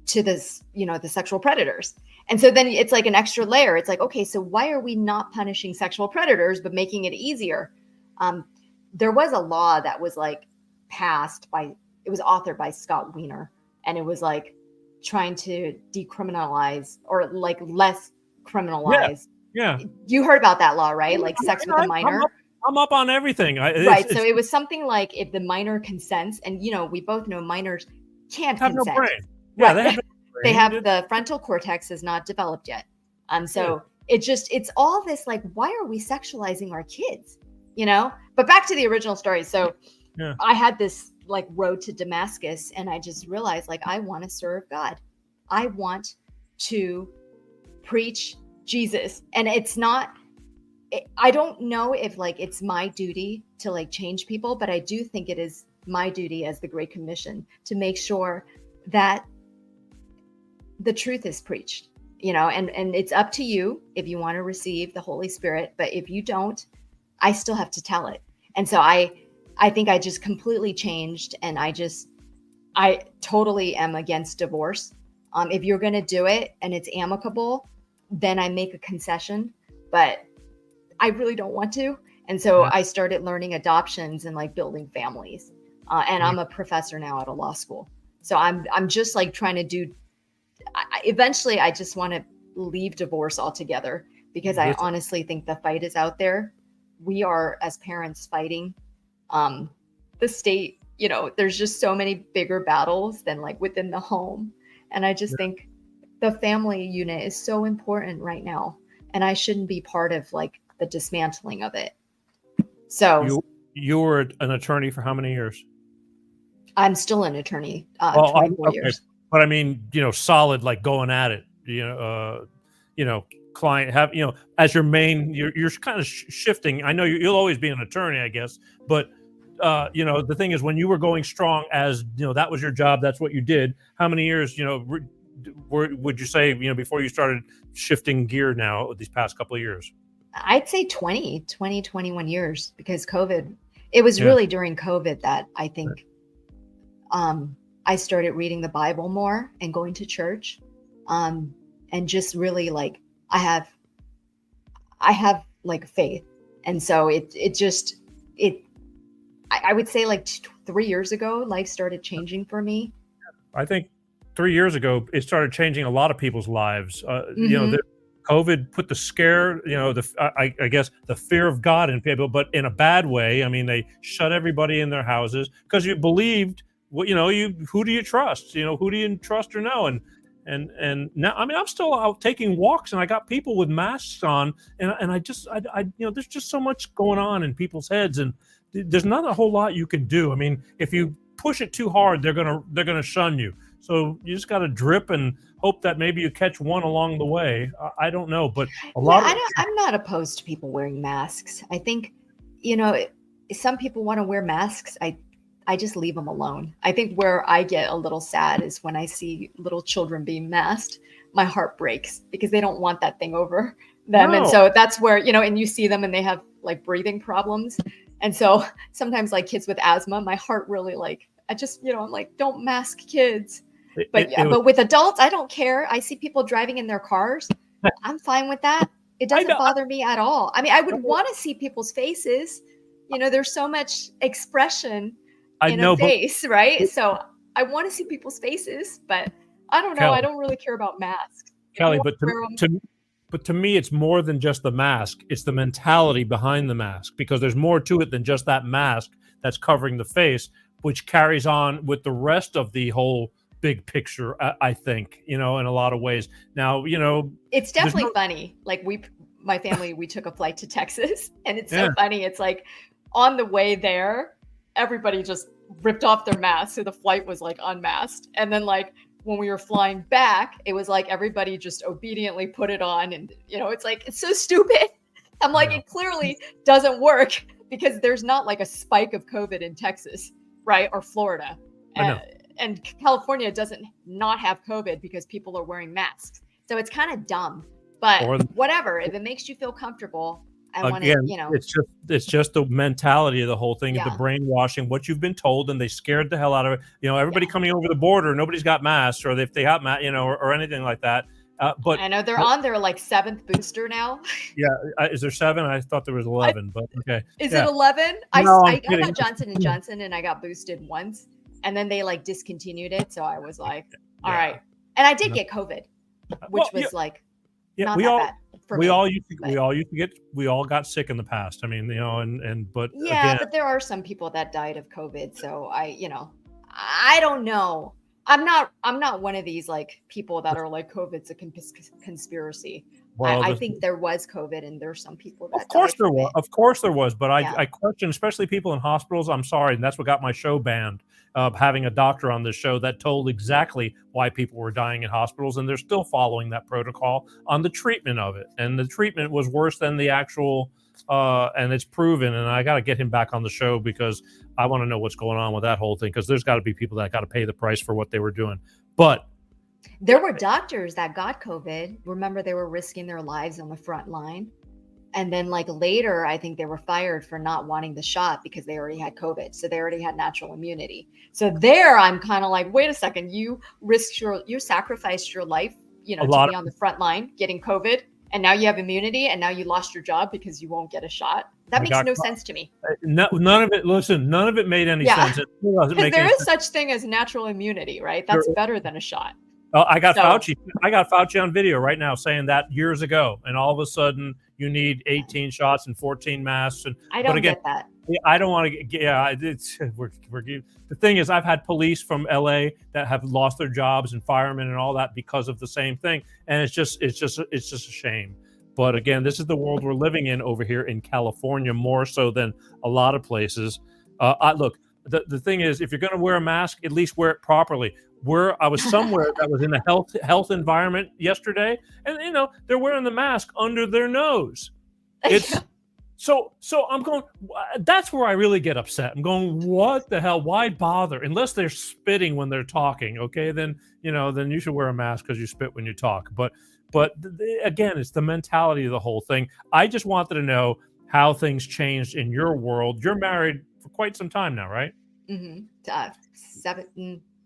to this, the sexual predators. And so then it's like an extra layer. It's like, okay, so why are we not punishing sexual predators, but making it easier? There was a law that was like passed it was authored by Scott Wiener. And it was like trying to decriminalize or like less criminalize. Yeah. You heard about that law, right? Like sex with a minor. I'm up on everything. Right. So it was something like if the minor consents, and we both know minors can't have consent. No brain. Yeah, right. They have the frontal cortex is not developed yet. So it's all this like, why are we sexualizing our kids? But back to the original story. So I had this like road to Damascus, and I just realized like, I want to serve God. I want to preach Jesus. And it's not, I don't know if like it's my duty to like change people, but I do think it is my duty as the Great Commission to make sure that the truth is preached, and it's up to you if you want to receive the Holy Spirit. But if you don't, I still have to tell it. And so I think I just completely changed, and I totally am against divorce. If you're going to do it and it's amicable, then I make a concession, but I really don't want to. And so I started learning adoptions and like building families. And I'm a professor now at a law school. So I'm just like trying to do, eventually I just want to leave divorce altogether, because I honestly think the fight is out there. We are as parents fighting the state, there's just so many bigger battles than like within the home. And I just think the family unit is so important right now, and I shouldn't be part of like the dismantling of it. So you were an attorney for how many years? I'm still an attorney, 24 years. But I mean, solid, like going at it, client have, as your main, you're kind of shifting. I know you'll always be an attorney, I guess, but the thing is, when you were going strong as, that was your job, that's what you did. How many years, would you say, before you started shifting gear now these past couple of years? I'd say 21 years, because COVID, it was Yeah. really during COVID that I think I started reading the Bible more and going to church, and just really like, I have like faith. And so I would say like 3 years ago, life started changing for me. I think 3 years ago, it started changing a lot of people's lives. COVID put the scare, I guess the fear of God in people, but in a bad way. I mean, they shut everybody in their houses because you believed, who do you trust? Who do you trust or no? And now, I mean, I'm still out taking walks, and I got people with masks on, and I there's just so much going on in people's heads, and there's not a whole lot you can do. I mean, if you push it too hard, they're gonna shun you. So you just got to drip and hope that maybe you catch one along the way. I don't know, but I'm not opposed to people wearing masks. I think, some people want to wear masks. I just leave them alone. I think where I get a little sad is when I see little children being masked. My heart breaks because they don't want that thing over them. No. And so that's where, and you see them and they have like breathing problems. And so sometimes like kids with asthma, my heart really I'm like, don't mask kids. But with adults, I don't care. I see people driving in their cars. I'm fine with that. It doesn't bother me at all. I mean, I would want to see people's faces. There's so much expression in a face, right? So I want to see people's faces, but I don't know. Kelly, I don't really care about masks. Kelly, but to me, it's more than just the mask. It's the mentality behind the mask, because there's more to it than just that mask that's covering the face, which carries on with the rest of the whole big picture, I think, in a lot of ways. Now, it's definitely funny. Like my family, we took a flight to Texas, and it's so funny. It's like on the way there, everybody just ripped off their masks. So the flight was like unmasked. And then like when we were flying back, it was like everybody just obediently put it on. And, it's like, it's so stupid. I'm like, it clearly doesn't work because there's not like a spike of COVID in Texas, right? Or Florida. And California doesn't not have COVID because people are wearing masks. So it's kind of dumb, but whatever. If it makes you feel comfortable, I want to, it's just the mentality of the whole thing, the brainwashing, what you've been told, and they scared the hell out of it. Everybody coming over the border, nobody's got masks, or if they got masks, or anything like that. But I know they're on their like 7th booster now. Yeah, is there 7? I thought there was 11, but okay. Is it 11? I got Johnson & Johnson, and I got boosted once, and then they like discontinued it. So I was like, all right. And I did get COVID, which was like not that bad. We all got sick in the past. I mean, but again, but there are some people that died of COVID. So I don't know. I'm not one of these like people that are like COVID's a conspiracy. Well, I think there was COVID, and there's some people that Of course there was, but I question, especially people in hospitals. I'm sorry, and that's what got my show banned. Having a doctor on this show that told exactly why people were dying in hospitals, and they're still following that protocol on the treatment of it. And the treatment was worse than the actual, and it's proven. And I got to get him back on the show because I want to know what's going on with that whole thing, because there's got to be people that got to pay the price for what they were doing. But there were doctors that got COVID. Remember, they were risking their lives on the front line. And then like later, I think they were fired for not wanting the shot because they already had COVID. So they already had natural immunity. So there I'm kind of like, wait a second, you sacrificed your life, to be on the front line getting COVID, and now you have immunity, and now you lost your job because you won't get a shot. That makes no sense to me. None of it made any sense. Because there is such thing as natural immunity, right? That's better than a shot. I got Fauci on video right now saying that years ago, and all of a sudden you need 18 shots and 14 masks. And I don't get that. I don't want to get. Yeah, the thing is, I've had police from LA that have lost their jobs, and firemen and all that because of the same thing, and it's just a shame. But again, this is the world we're living in over here in California, more so than a lot of places. Look, the thing is, if you're going to wear a mask, at least wear it properly. I was somewhere that was in a health environment yesterday, and they're wearing the mask under their nose. So I'm going, that's where I really get upset. I'm going, what the hell? Why bother? Unless they're spitting when they're talking. Okay. Then you should wear a mask because you spit when you talk. But again, it's the mentality of the whole thing. I just wanted to know how things changed in your world. You're married for quite some time now, right?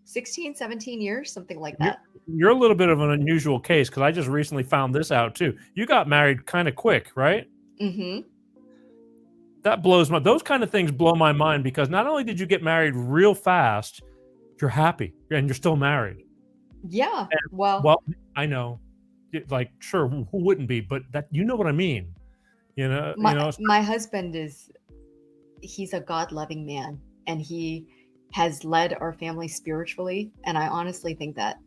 16, 17 years, something like that. You're a little bit of an unusual case because I just recently found this out too. You got married kind of quick, right? Mm-hmm. That blows those kind of things blow my mind because not only did you get married real fast, you're happy and you're still married. Yeah. And, well, I know, like, sure, who wouldn't be, but that, you know what I mean? My husband he's a God-loving man and he has led our family spiritually. And I honestly think that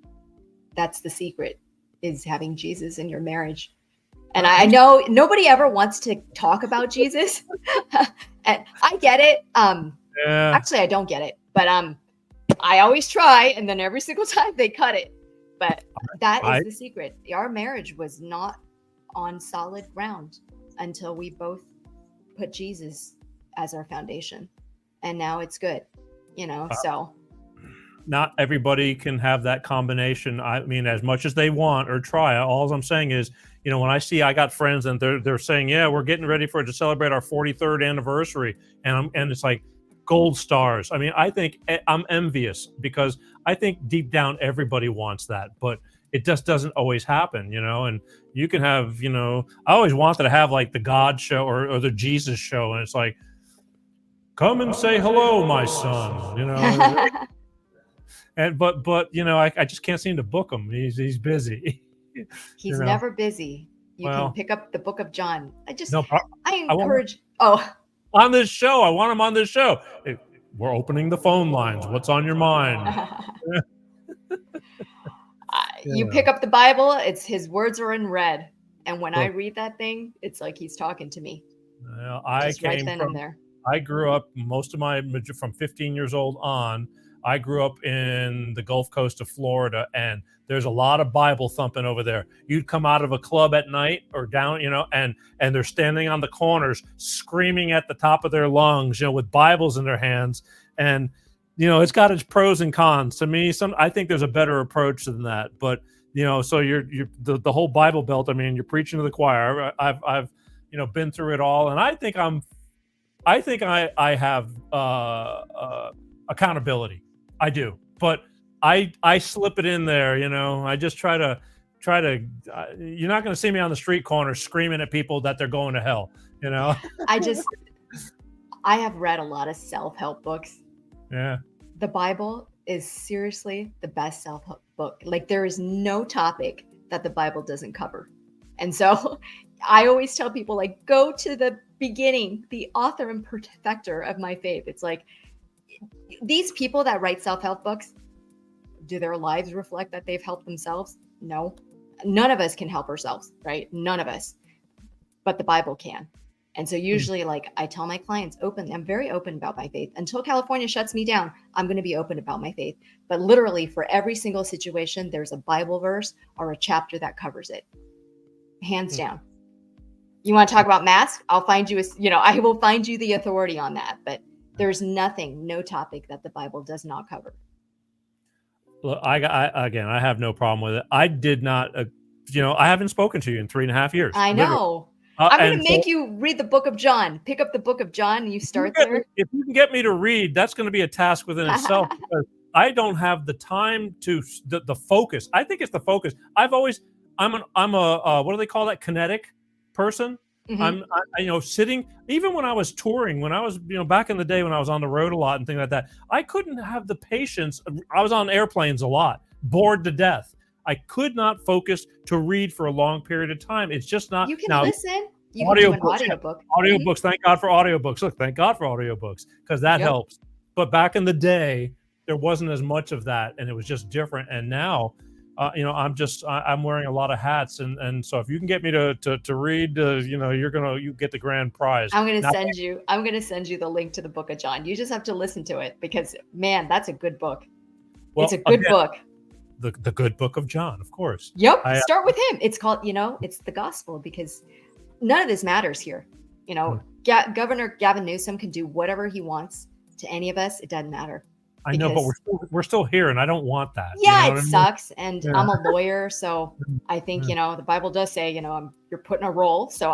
that's the secret, is having Jesus in your marriage. And I know nobody ever wants to talk about Jesus. And I get it. Actually, I don't get it, but I always try. And then every single time they cut it. But that is the secret. Our marriage was not on solid ground until we both put Jesus as our foundation. And now it's good, so. Not everybody can have that combination. I mean, as much as they want or try, all I'm saying is, when I got friends and they're saying, yeah, we're getting ready to celebrate our 43rd anniversary. And it's like gold stars. I mean, I think I'm envious because I think deep down, everybody wants that, but it just doesn't always happen, and you can have, I always wanted to have like the God show or the Jesus show. And it's like, come and say hello, my son, And but I just can't seem to book him. He's busy. He's never busy. You can pick up the book of John. I encourage. On this show, I want him on this show. Hey, we're opening the phone lines. What's on your mind? You pick up the Bible. It's his words are in red, and when I read that thing, it's like he's talking to me. Just right then and there. I grew up from 15 years old on. I grew up in the Gulf Coast of Florida, and there's a lot of Bible thumping over there. You'd come out of a club at night or down, and they're standing on the corners screaming at the top of their lungs, with Bibles in their hands. And, it's got its pros and cons. To me, I think there's a better approach than that. But, so you're the whole Bible Belt. I mean, you're preaching to the choir. I've been through it all, and I think I have accountability. I do, but I slip it in there. I just try to. You're not going to see me on the street corner screaming at people that they're going to hell. I have read a lot of self-help books. Yeah. The Bible is seriously the best self-help book. Like, there is no topic that the Bible doesn't cover. And so I always tell people, like, go to the beginning, the author and perfecter of my faith. It's like, these people that write self-help books, do their lives reflect that they've helped themselves? No. None of us can help ourselves, right? None of us. But the Bible can. And so usually, like, I tell my clients I'm very open about my faith. Until California shuts me down, I'm going to be open about my faith. But literally, for every single situation, there's a Bible verse or a chapter that covers it. Hands down. You want to talk about masks? I'll find you, I will find you the authority on that. But there's no topic that the Bible does not cover. Look, I have no problem with it. I did not, I haven't spoken to you in 3.5 years. I know. I'm going to make you read the book of John. Pick up the book of John and you start there. If you can get me to read, that's going to be a task within itself. Because I don't have the time to the focus. I think it's the focus. I'm a what do they call that? Kinetic person. Mm-hmm. I'm sitting, even when I was touring, when I was, back in the day when I was on the road a lot and things like that, I couldn't have the patience. I was on airplanes a lot, bored to death. I could not focus to read for a long period of time. It's just not. You can listen. You can do an audiobook. Audiobooks. Thank God for audiobooks. Look, thank God for audiobooks because that helps. But back in the day, there wasn't as much of that, and it was just different. And now, I'm wearing a lot of hats, and so if you can get me to read, you get the grand prize. I'm gonna send you the link to the book of John. You just have to listen to it because, man, that's a good book. Well, it's a good book. The good book of John, of course. Yep. Start with him. It's called, it's the gospel because none of this matters here. You know, Governor Gavin Newsom can do whatever he wants to any of us. It doesn't matter. I know, but we're still here, and I don't want that. Yeah, you know it sucks. And Yeah. I'm a lawyer, so I think, you know, the Bible does say, you know, you're put in a role. So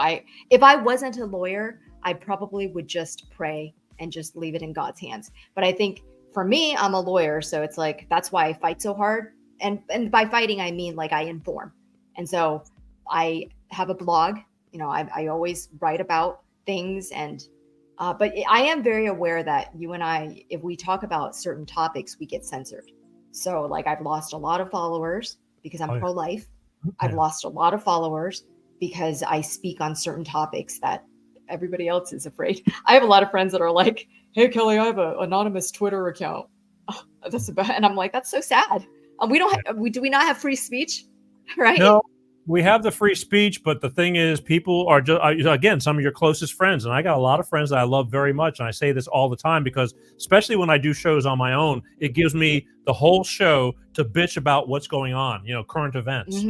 if I wasn't a lawyer, I probably would just pray and just leave it in God's hands. But I think for me, I'm a lawyer, so it's like that's why I fight so hard. And by fighting, I mean like I inform. And so I have a blog. You know, I always write about things, and but I am very aware that you and I, if we talk about certain topics, we get censored. So like I've lost a lot of followers because I'm pro-life. I've lost a lot of followers because I speak on certain topics that everybody else is afraid. I have a lot of friends that are like, "Hey Kelly, I have an anonymous Twitter account." Oh, and I'm like, that's so sad. Do we not have free speech? Right? No, we have the free speech, but the thing is, people are just, again, some of your closest friends. And I got a lot of friends that I love very much. And I say this all the time because especially when I do shows on my own, it gives me the whole show to bitch about what's going on, you know, current events.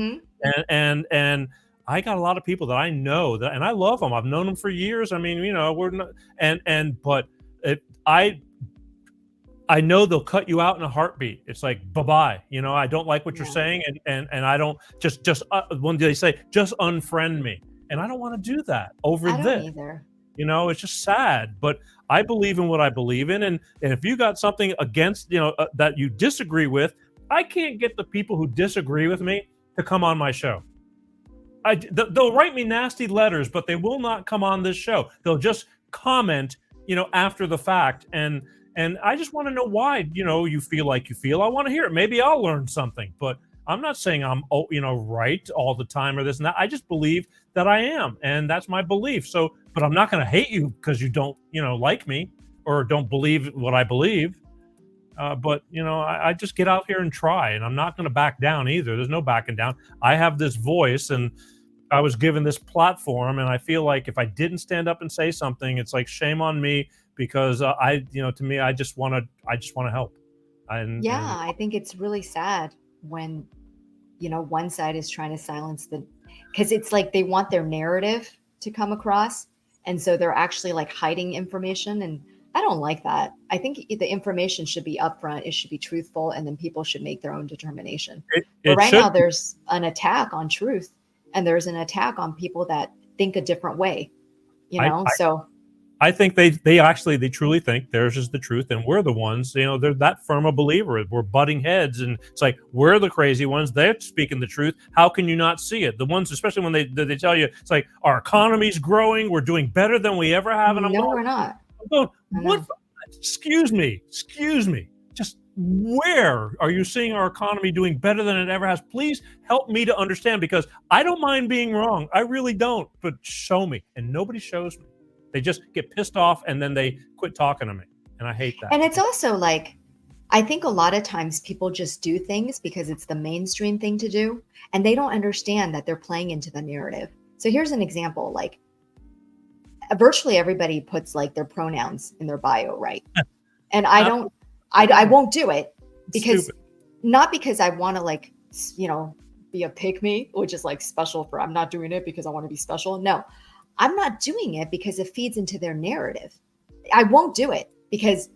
And I got a lot of people that I know that, and I love them. I've known them for years. I mean, you know, we're not, but I know they'll cut you out in a heartbeat. It's like, bye-bye. You know, I don't like what you're saying. And I don't just when they say, just unfriend me. And I don't want to do that over this. Either. You know, it's just sad, but I believe in what I believe in. And if you got something against, you know, that you disagree with, I can't get the people who disagree with me to come on my show. They'll write me nasty letters, but they will not come on this show. They'll just comment, you know, after the fact. And I just want to know why, you know, you feel like you feel. I want to hear it. Maybe I'll learn something, but I'm not saying I'm, you know, right all the time or this and that. I just believe that I am, and that's my belief. So, but I'm not going to hate you because you don't, you know, like me or don't believe what I believe. But, you know, I just get out here and try, and I'm not going to back down either. There's no backing down. I have this voice, and I was given this platform, and I feel like if I didn't stand up and say something, it's like shame on me. Because you know, to me, I just want to help. I think it's really sad when, you know, one side is trying to silence because it's like they want their narrative to come across, and so they're actually like hiding information, and I don't like that. I think the information should be upfront, it should be truthful, and then people should make their own determination. But right now, there's an attack on truth, and there's an attack on people that think a different way. You know, I think they truly think theirs is the truth, and we're the ones, you know, they're that firm a believer. We're butting heads, and it's like, we're the crazy ones. They're speaking the truth. How can you not see it? The ones, especially when they tell you, it's like, our economy's growing. We're doing better than we ever have. And we're not. I'm going, what? Excuse me. Just where are you seeing our economy doing better than it ever has? Please help me to understand, because I don't mind being wrong. I really don't, but show me. And nobody shows me. They just get pissed off and then they quit talking to me. And I hate that. And it's also like, I think a lot of times people just do things because it's the mainstream thing to do. And they don't understand that they're playing into the narrative. So here's an example. Like, virtually everybody puts like their pronouns in their bio, right? And I won't do it because not because I want to like, you know, be a pick me, which is like special for, I'm not doing it because I want to be special. No, I'm not doing it because it feeds into their narrative. I won't do it because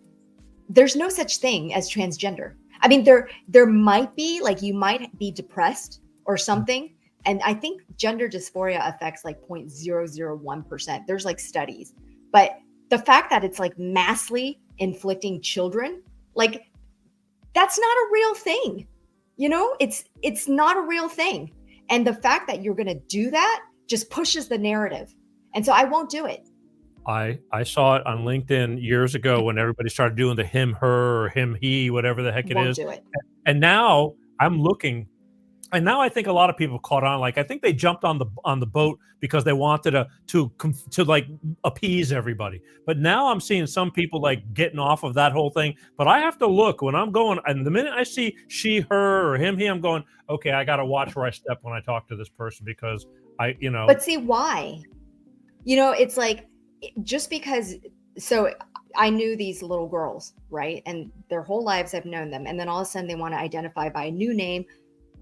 there's no such thing as transgender. I mean, there might be, like, you might be depressed or something. And I think gender dysphoria affects like 0.001%. There's like studies, but the fact that it's like massively inflicting children, like, that's not a real thing. You know, it's not a real thing. And the fact that you're going to do that just pushes the narrative. And so I won't do it. I saw it on LinkedIn years ago when everybody started doing the him, her, or him, he, whatever the heck it is. Do it. And now I'm looking, and now I think a lot of people caught on. Like, I think they jumped on the boat because they wanted to like appease everybody. But now I'm seeing some people like getting off of that whole thing. But I have to look when I'm going, and the minute I see she, her, or him, he, I'm going, okay, I got to watch where I step when I talk to this person, because But see, why? You know, it's like, just because, so I knew these little girls, right? And their whole lives I've known them. And then all of a sudden they want to identify by a new name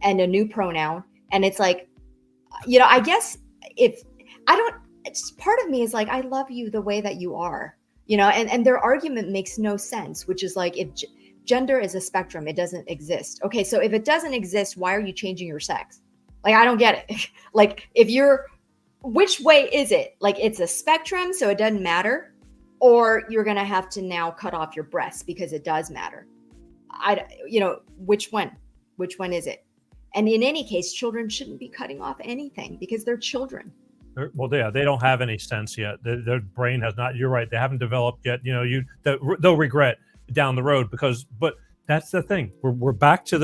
and a new pronoun. And it's like, you know, I guess if it's part of me is like, I love you the way that you are, you know, and their argument makes no sense, which is like, if gender is a spectrum, it doesn't exist. Okay, so if it doesn't exist, why are you changing your sex? Like, I don't get it. Like, which way is it? Like, it's a spectrum, so it doesn't matter, or you're gonna have to now cut off your breasts because it does matter. Which one is it? And in any case, children shouldn't be cutting off anything because they're children. They don't have any sense yet. Their brain has not. You're right. They haven't developed yet. You know, they'll regret down the road but that's the thing. We're back to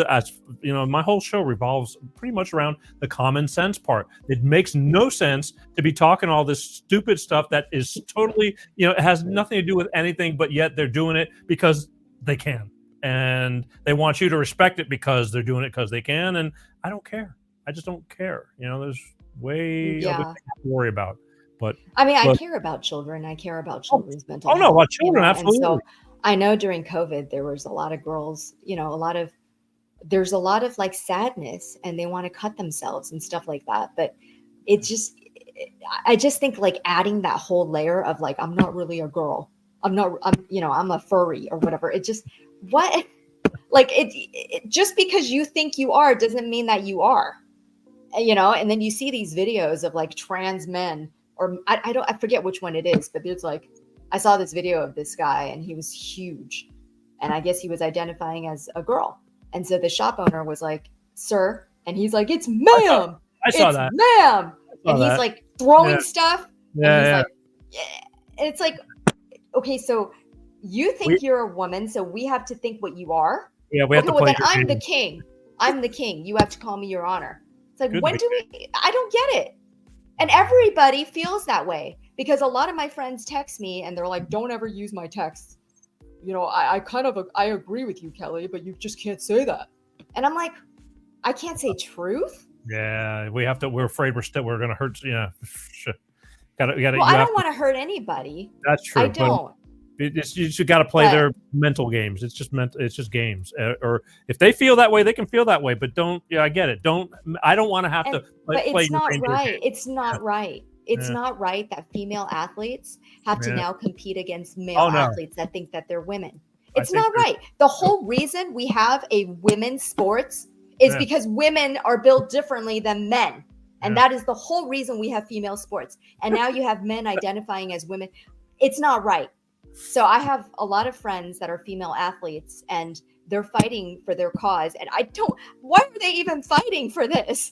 my whole show revolves pretty much around the common sense part. It makes no sense to be talking all this stupid stuff that is totally, it has nothing to do with anything, but yet they're doing it because they can. And they want you to respect it because they're doing it because they can. And I don't care. I just don't care. There's way other things to worry about. But I care about children. I care about children's mental health. Oh no, about children, absolutely. And so I know during COVID there was a lot of girls, there's a lot of like sadness, and they want to cut themselves and stuff like that. But I just think like adding that whole layer of like, I'm not really a girl. I'm a furry or whatever. It just, what? Like it just because you think you are doesn't mean that you are, and then you see these videos of like trans men, or I forget which one it is, but there's like, I saw this video of this guy and he was huge, and I guess he was identifying as a girl. And so the shop owner was like, "Sir," and he's like, "It's ma'am." I saw that. Ma'am. And he's like throwing stuff. Yeah. And he's like, yeah. And it's like, okay, so you think you're a woman, so we have to think what you are. Yeah, we have to play. Then I'm the king. I'm the king. You have to call me your honor. It's like, when do we? I don't get it. And everybody feels that way, because a lot of my friends text me and they're like, "Don't ever use my texts. I agree with you, Kelly, but you just can't say that." And I'm like, I can't say truth. Yeah, we have to. We're afraid we're going to hurt. Yeah, Well, I don't want to hurt anybody. That's true. I don't. You just got to play their mental games. It's just games. Or if they feel that way, they can feel that way. But don't. Yeah, I get it. I don't want to have to. But it's not right. It's not right. It's not right that female athletes have to now compete against male athletes that think that they're women. It's not right. The whole reason we have a women's sports is because women are built differently than men. And that is the whole reason we have female sports. And now you have men identifying as women. It's not right. So I have a lot of friends that are female athletes, and they're fighting for their cause. And why are they even fighting for this?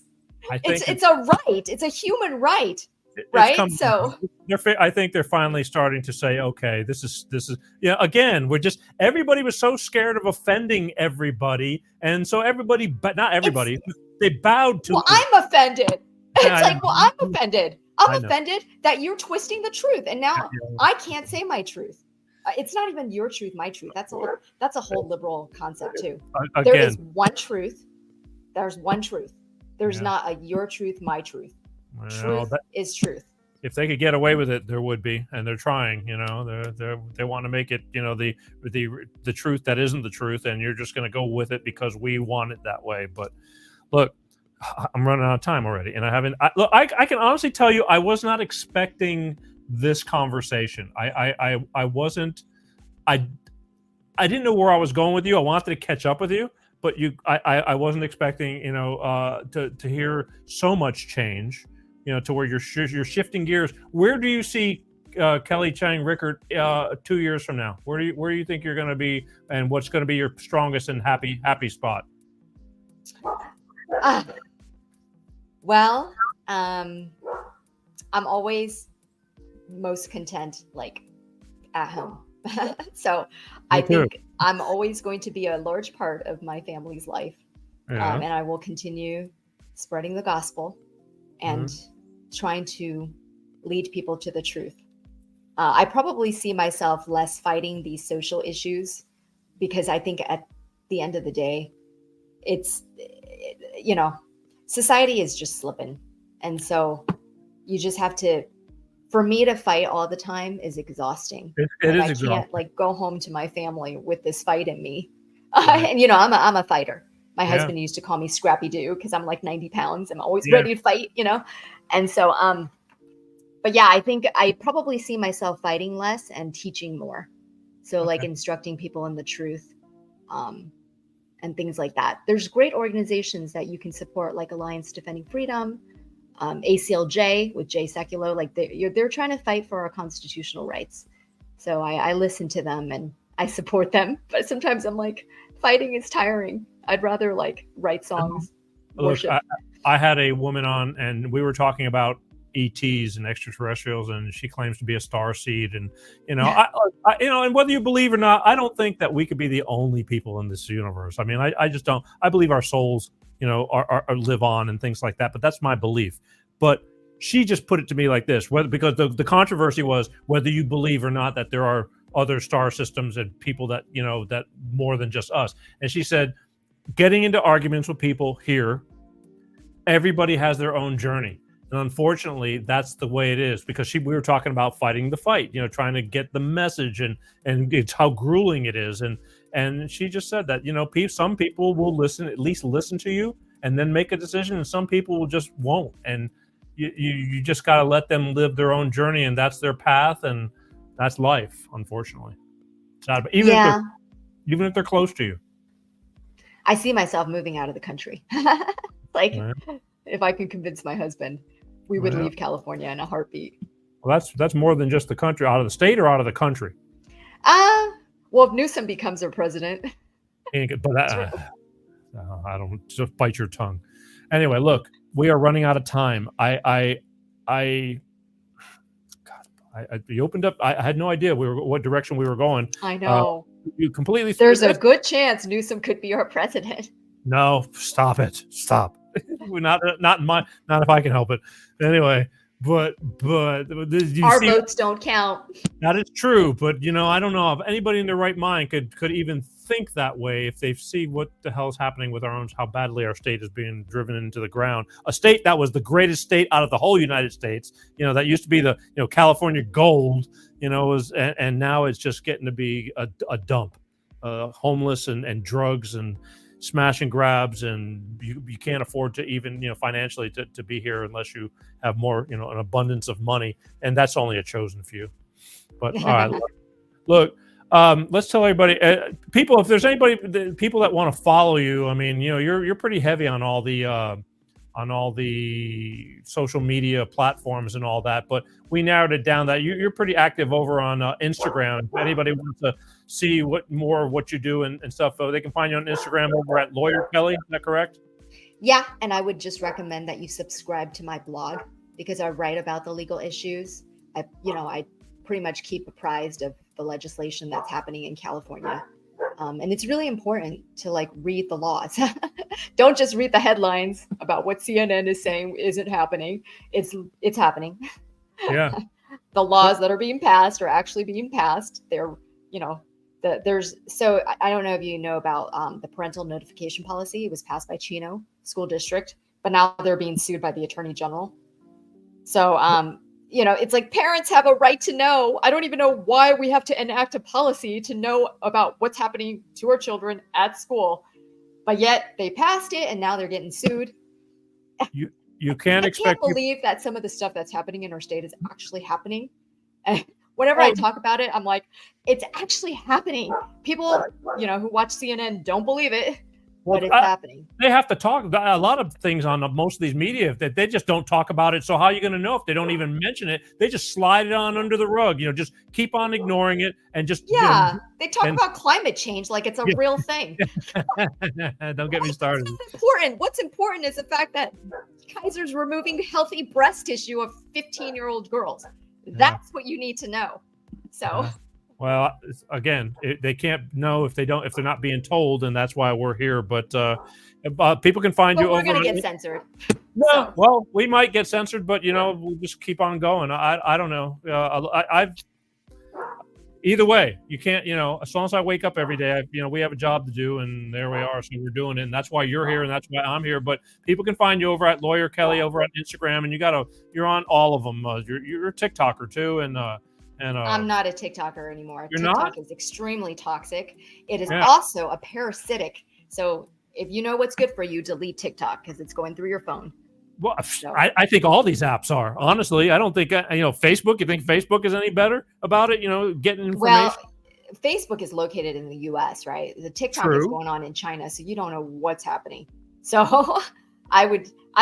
It's a right. It's a human right. Right. I think they're finally starting to say, okay, this is, again, everybody was so scared of offending everybody. And so everybody, but not everybody, they bowed to. Well, I'm offended. I'm offended. I'm offended that you're twisting the truth. And now I can't say my truth. It's not even your truth, my truth. That's a whole liberal concept too. There is one truth. There's one truth. There's not a your truth, my truth. Well, truth is truth. If they could get away with it, there would be, and they're trying. They want to make it, the truth that isn't the truth, and you're just going to go with it because we want it that way. But look, I'm running out of time already, and I haven't. I can honestly tell you, I was not expecting this conversation. I wasn't. I didn't know where I was going with you. I wanted to catch up with you, but I wasn't expecting to hear so much change. To where you're shifting gears. Where do you see Kelly Chang Rickert 2 years from now? Where do you think you're going to be, and what's going to be your strongest and happy spot? Well, I'm always most content like at home. So I think I'm always going to be a large part of my family's life, and I will continue spreading the gospel and trying to lead people to the truth. I probably see myself less fighting these social issues, because I think at the end of the day, society is just slipping. And so you just have to, for me to fight all the time is exhausting. It is exhausting. I can't go home to my family with this fight in me. And I'm a fighter. My husband used to call me Scrappy Doo because I'm like 90 pounds. I'm always ready to fight, And so But yeah, I think I probably see myself fighting less and teaching more. So like Okay. instructing people in the truth, and things like that. There's great organizations that you can support, like Alliance Defending Freedom, ACLJ with Jay Sekulow. Like they're trying to fight for our constitutional rights. So I listen to them and I support them. But sometimes I'm like, fighting is tiring. I'd rather like write songs, Look, worship. I had a woman on, and we were talking about ETs and extraterrestrials, and she claims to be a star seed. And and whether you believe or not, I don't think that we could be the only people in this universe. I mean, I just don't. I believe our souls, are live on and things like that. But that's my belief. But she just put it to me like this: because the controversy was whether you believe or not that there are other star systems and people that that more than just us. And she said, getting into arguments with people here, everybody has their own journey. And unfortunately, that's the way it is, because we were talking about fighting the fight, trying to get the message, and it's how grueling it is. And she just said that, some people will at least listen to you and then make a decision. And some people just won't. And you just got to let them live their own journey, and that's their path. And that's life, unfortunately. Sad, but even if they're close to you. I see myself moving out of the country. Like, Right. if I could convince my husband, we would leave California in a heartbeat. Well, that's more than just the country. Out of the state or out of the country? Well, if Newsom becomes our president. But I don't, just bite your tongue. Anyway, look, we are running out of time. You opened up. I had no idea what direction we were going. I know. You completely. There's a good chance Newsom could be our president. No, stop it. Stop. We're not if I can help it. Anyway, but our votes don't count. That is true, but I don't know if anybody in their right mind could even think that way if they see what the hell is happening with how badly our state is being driven into the ground. A state that was the greatest state out of the whole United States, that used to be the California gold, and now it's just getting to be a dump, homeless and drugs and smash and grabs, and you can't afford to even financially to be here unless you have more an abundance of money, and that's only a chosen few. But all right, look, let's tell everybody, people, if there's people that want to follow you, I mean, you're pretty heavy on all the social media platforms and all that, but we narrowed it down that you're pretty active over on Instagram. If anybody wants to see more of what you do and stuff, they can find you on Instagram over at lawyerkelly. Is that correct? Yeah, and I would just recommend that you subscribe to my blog, because I write about the legal issues. I pretty much keep apprised of the legislation that's happening in California. And it's really important to read the laws. Don't just read the headlines about what CNN is saying isn't happening. It's happening. Yeah. The laws that are being passed are actually being passed. They're, so I don't know if you know about the parental notification policy. It was passed by Chino School District, but now they're being sued by the Attorney General. So, it's like parents have a right to know. I don't even know why we have to enact a policy to know about what's happening to our children at school, but yet they passed it and now they're getting sued. You can't expect. I can't believe that some of the stuff that's happening in our state is actually happening. And whenever I talk about it, I'm like, it's actually happening. People, who watch CNN don't believe it. But it's happening. They have to talk a lot of things on most of these media that they just don't talk about it. So how are you going to know if they don't even mention it? They just slide it on under the rug. Just keep on ignoring it and just they talk about climate change like it's a real thing. Don't get me started. That's not important. What's important is the fact that Kaiser's removing healthy breast tissue of 15-year-old girls. That's what you need to know. So. Well, again, they can't know if they're not being told, and that's why we're here. But people can find you. We're going to get censored. No, so. Well, we might get censored, but we'll just keep on going. I don't know. I've either way, you can't. As long as I wake up every day, we have a job to do, and there we are. So we're doing it, and that's why you're here, and that's why I'm here. But people can find you over at Lawyer Kelly over on Instagram, and you're on all of them. You're a TikToker too, and. I'm not a TikToker anymore. You're TikTok not? is extremely toxic. It is also a parasitic. So if you know what's good for you, delete TikTok because it's going through your phone. Well, I think all these apps are. Honestly, I don't think Facebook. You think Facebook is any better about it? Getting information. Well, Facebook is located in the U.S., right? The TikTok is True. going on in China, so you don't know what's happening. So I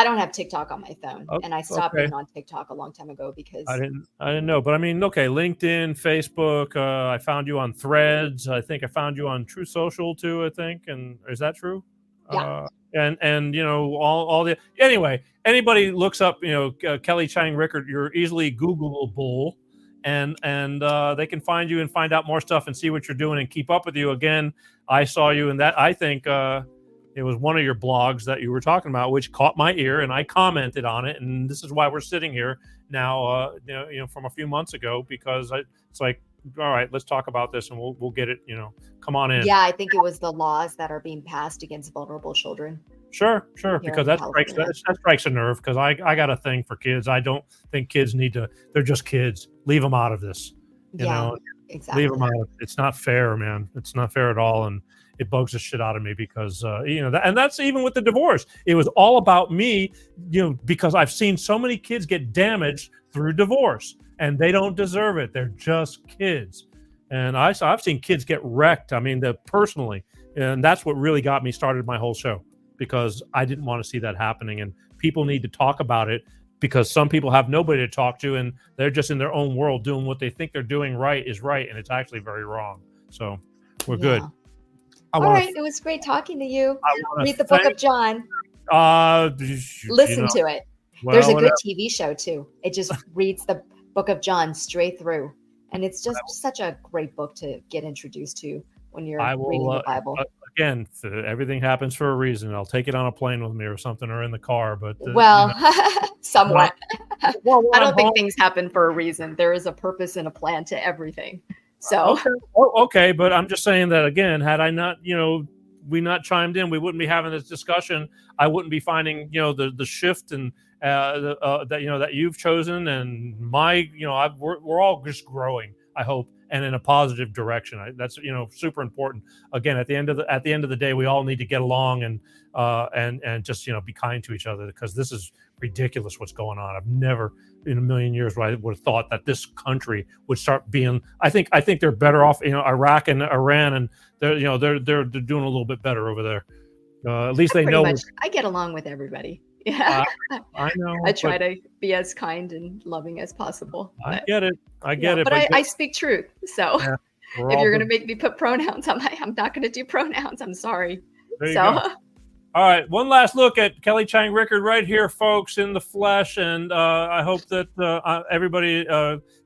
don't have TikTok on my phone, and I stopped being on TikTok a long time ago because I didn't know. But I mean, okay, LinkedIn, Facebook. I found you on Threads. I think I found you on True Social too. I think, and is that true? Yeah. And all the anyway. Anybody looks up Kelly Chang Rickert, you're easily Googleable. And they can find you and find out more stuff and see what you're doing and keep up with you. Again, I saw you in that. I think it was one of your blogs that you were talking about, which caught my ear, and I commented on it. And this is why we're sitting here now, from a few months ago, because it's like, all right, let's talk about this, and we'll get it. Come on in. Yeah, I think it was the laws that are being passed against vulnerable children. Sure, because that strikes a nerve. Because I got a thing for kids. I don't think kids need to. They're just kids. Leave them out of this. Exactly. Leave them out. It's not fair, man. It's not fair at all, and it bugs the shit out of me because and that's even with the divorce. It was all about me, because I've seen so many kids get damaged through divorce, and they don't deserve it. They're just kids, and I've seen kids get wrecked. I mean, personally, and that's what really got me started my whole show. Because I didn't want to see that happening, and people need to talk about it because some people have nobody to talk to, and they're just in their own world doing what they think they're doing right is right, and it's actually very wrong. So we're good. All right, it was great talking to you. Read the Book of John. Listen to it. There's a good TV show too. It just reads the Book of John straight through, and it's just such a great book to get introduced to when you're reading the Bible. Again, everything happens for a reason. I'll take it on a plane with me or something, or in the car. But somewhat. I don't think things happen for a reason. There is a purpose and a plan to everything. So okay, but I'm just saying that again. Had I not, we not chimed in, we wouldn't be having this discussion. I wouldn't be finding, the shift and that you've chosen, and we're all just growing. I hope. And in a positive direction. That's super important. Again, at the end of the day, we all need to get along and just be kind to each other, because this is ridiculous what's going on. I've never in a million years would have thought that this country would start being. I think they're better off. Iraq and Iran, and they're doing a little bit better over there. At least they know. I get along with everybody. Yeah, I know. I try to be as kind and loving as possible. I get it. But I speak truth. So if you're going to make me put pronouns, I'm not going to do pronouns. I'm sorry. There you go. All right. One last look at Kelly Chang Rickert right here, folks, in the flesh. And I hope that everybody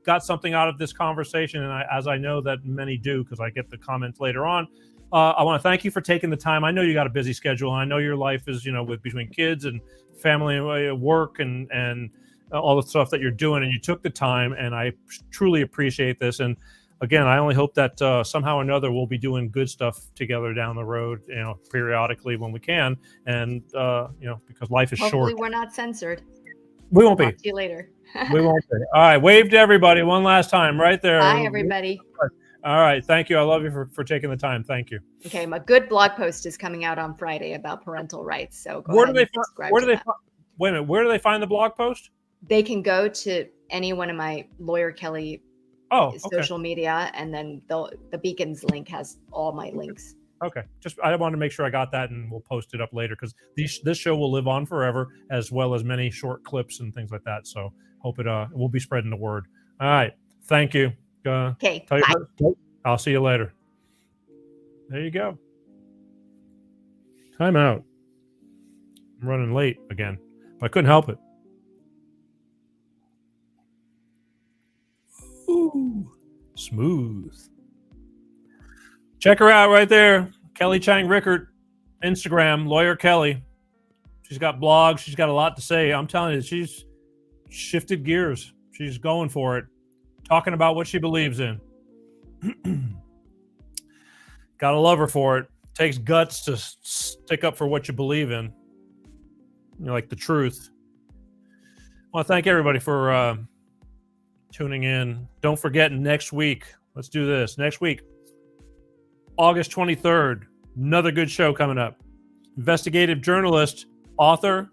got something out of this conversation. And as I know that many do, because I get the comments later on. I want to thank you for taking the time. I know you got a busy schedule. And I know your life is, with between kids and family and work and all the stuff that you're doing, and you took the time, and I truly appreciate this. And again, I only hope that somehow or another we'll be doing good stuff together down the road, periodically when we can. And because life is short. Hopefully we're not censored. We won't be. Talk to you later. We won't be. All right, wave to everybody one last time, right there. Bye, everybody. All right, thank you. I love you for taking the time. Thank you. Okay, my good blog post is coming out on Friday about parental rights. So where do they find the blog post? They can go to any one of my Lawyer Kelly social media, and then the Beacons link has all my links. Okay, I want to make sure I got that, and we'll post it up later, because this show will live on forever, as well as many short clips and things like that. So hope we'll be spreading the word. All right, thank you. Okay, bye. I'll see you later. There you go. Time out. I'm running late again, but I couldn't help it. Ooh, smooth. Check her out right there. Kelly Chang Rickert, Instagram, Lawyer Kelly. She's got blogs. She's got a lot to say. I'm telling you, she's shifted gears. She's going for it. Talking about what she believes in. Gotta love her for it. Takes guts to stick up for what you believe in. Like the truth. I want to thank everybody for tuning in. Don't forget, next week, let's do this. Next week, August 23rd, another good show coming up. Investigative journalist, author,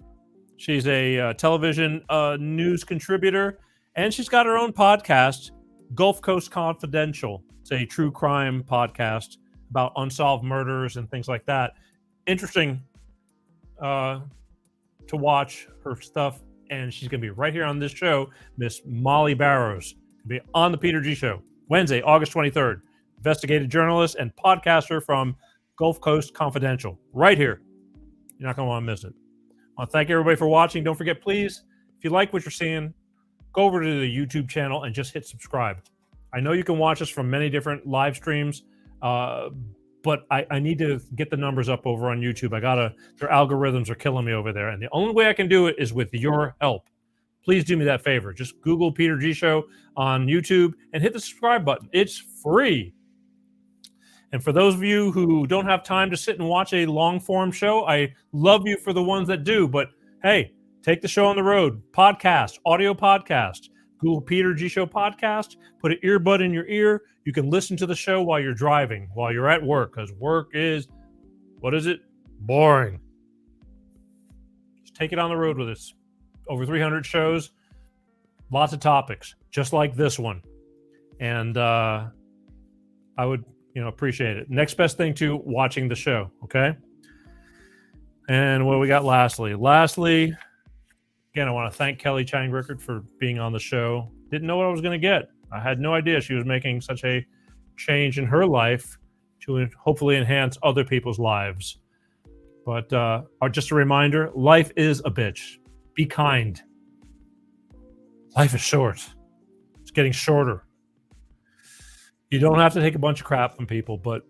She's a television news contributor, and she's got her own podcast, Gulf Coast Confidential. It's a true crime podcast about unsolved murders and things like that. Interesting to watch her stuff, and she's going to be right here on this show. Miss Molly Barrows will be on the Peter G Show Wednesday, August 23rd. Investigative journalist and podcaster from Gulf Coast Confidential, right here. You're not going to want to miss it. I want to thank everybody for watching. Don't forget, please, if you like what you're seeing, go over to the YouTube channel and just hit subscribe. I know you can watch us from many different live streams, but I need to get the numbers up over on YouTube. Their algorithms are killing me over there. And the only way I can do it is with your help. Please do me that favor. Just Google Peter G Show on YouTube and hit the subscribe button. It's free. And for those of you who don't have time to sit and watch a long-form show, I love you for the ones that do. But hey, take the show on the road. Podcast, audio podcast. Google Peter G Show podcast. Put an earbud in your ear. You can listen to the show while you're driving, while you're at work, because work is, what is it? Boring. Just take it on the road with us. Over 300 shows, lots of topics, just like this one. And I would appreciate it. Next best thing to watching the show, okay? And what do we got lastly? Lastly, again, I want to thank Kelly Changrickert for being on the show. Didn't know what I was going to get. I had no idea she was making such a change in her life to hopefully enhance other people's lives. But just a reminder, life is a bitch. Be kind. Life is short. It's getting shorter. You don't have to take a bunch of crap from people, but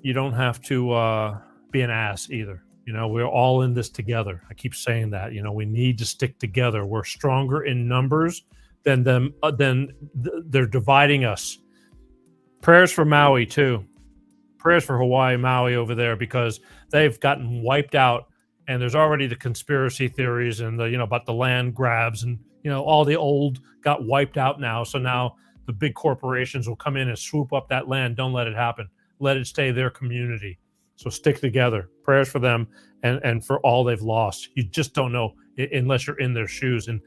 you don't have to be an ass either. We're all in this together. I keep saying that. We need to stick together. We're stronger in numbers than them. They're dividing us. Prayers for Maui too. Prayers for Hawaii, Maui over there, because they've gotten wiped out, and there's already the conspiracy theories and the about the land grabs, and all the old got wiped out now. So now the big corporations will come in and swoop up that land. Don't let it happen. Let it stay their community. So stick together. Prayers for them and for all they've lost. You just don't know unless you're in their shoes. And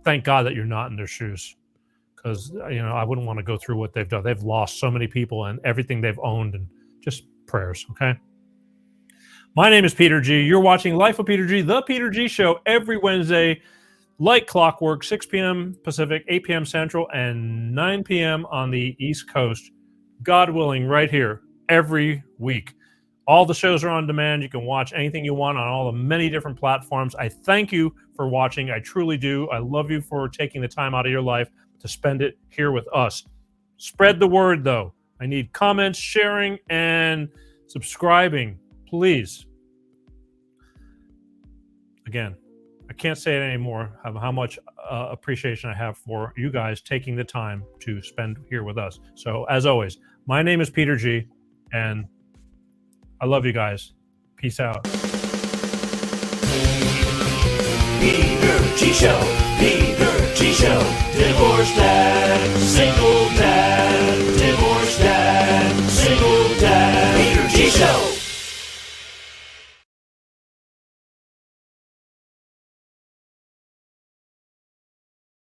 thank God that you're not in their shoes, because I wouldn't want to go through what they've done. They've lost so many people and everything they've owned, and just prayers. Okay. My name is Peter G. You're watching Life of Peter G, the Peter G Show, every Wednesday, like clockwork, 6 p.m. Pacific, 8 p.m. Central, and 9 p.m. on the East Coast. God willing, right here every week. All the shows are on demand. You can watch anything you want on all the many different platforms. I thank you for watching. I truly do. I love you for taking the time out of your life to spend it here with us. Spread the word, though. I need comments, sharing, and subscribing, please. Again, I can't say it anymore, how much appreciation I have for you guys taking the time to spend here with us. So, as always, my name is Peter G, and I love you guys. Peace out. Peter G Show, Peter G Show, divorced dad, single dad, divorced dad, single dad, Peter G Show.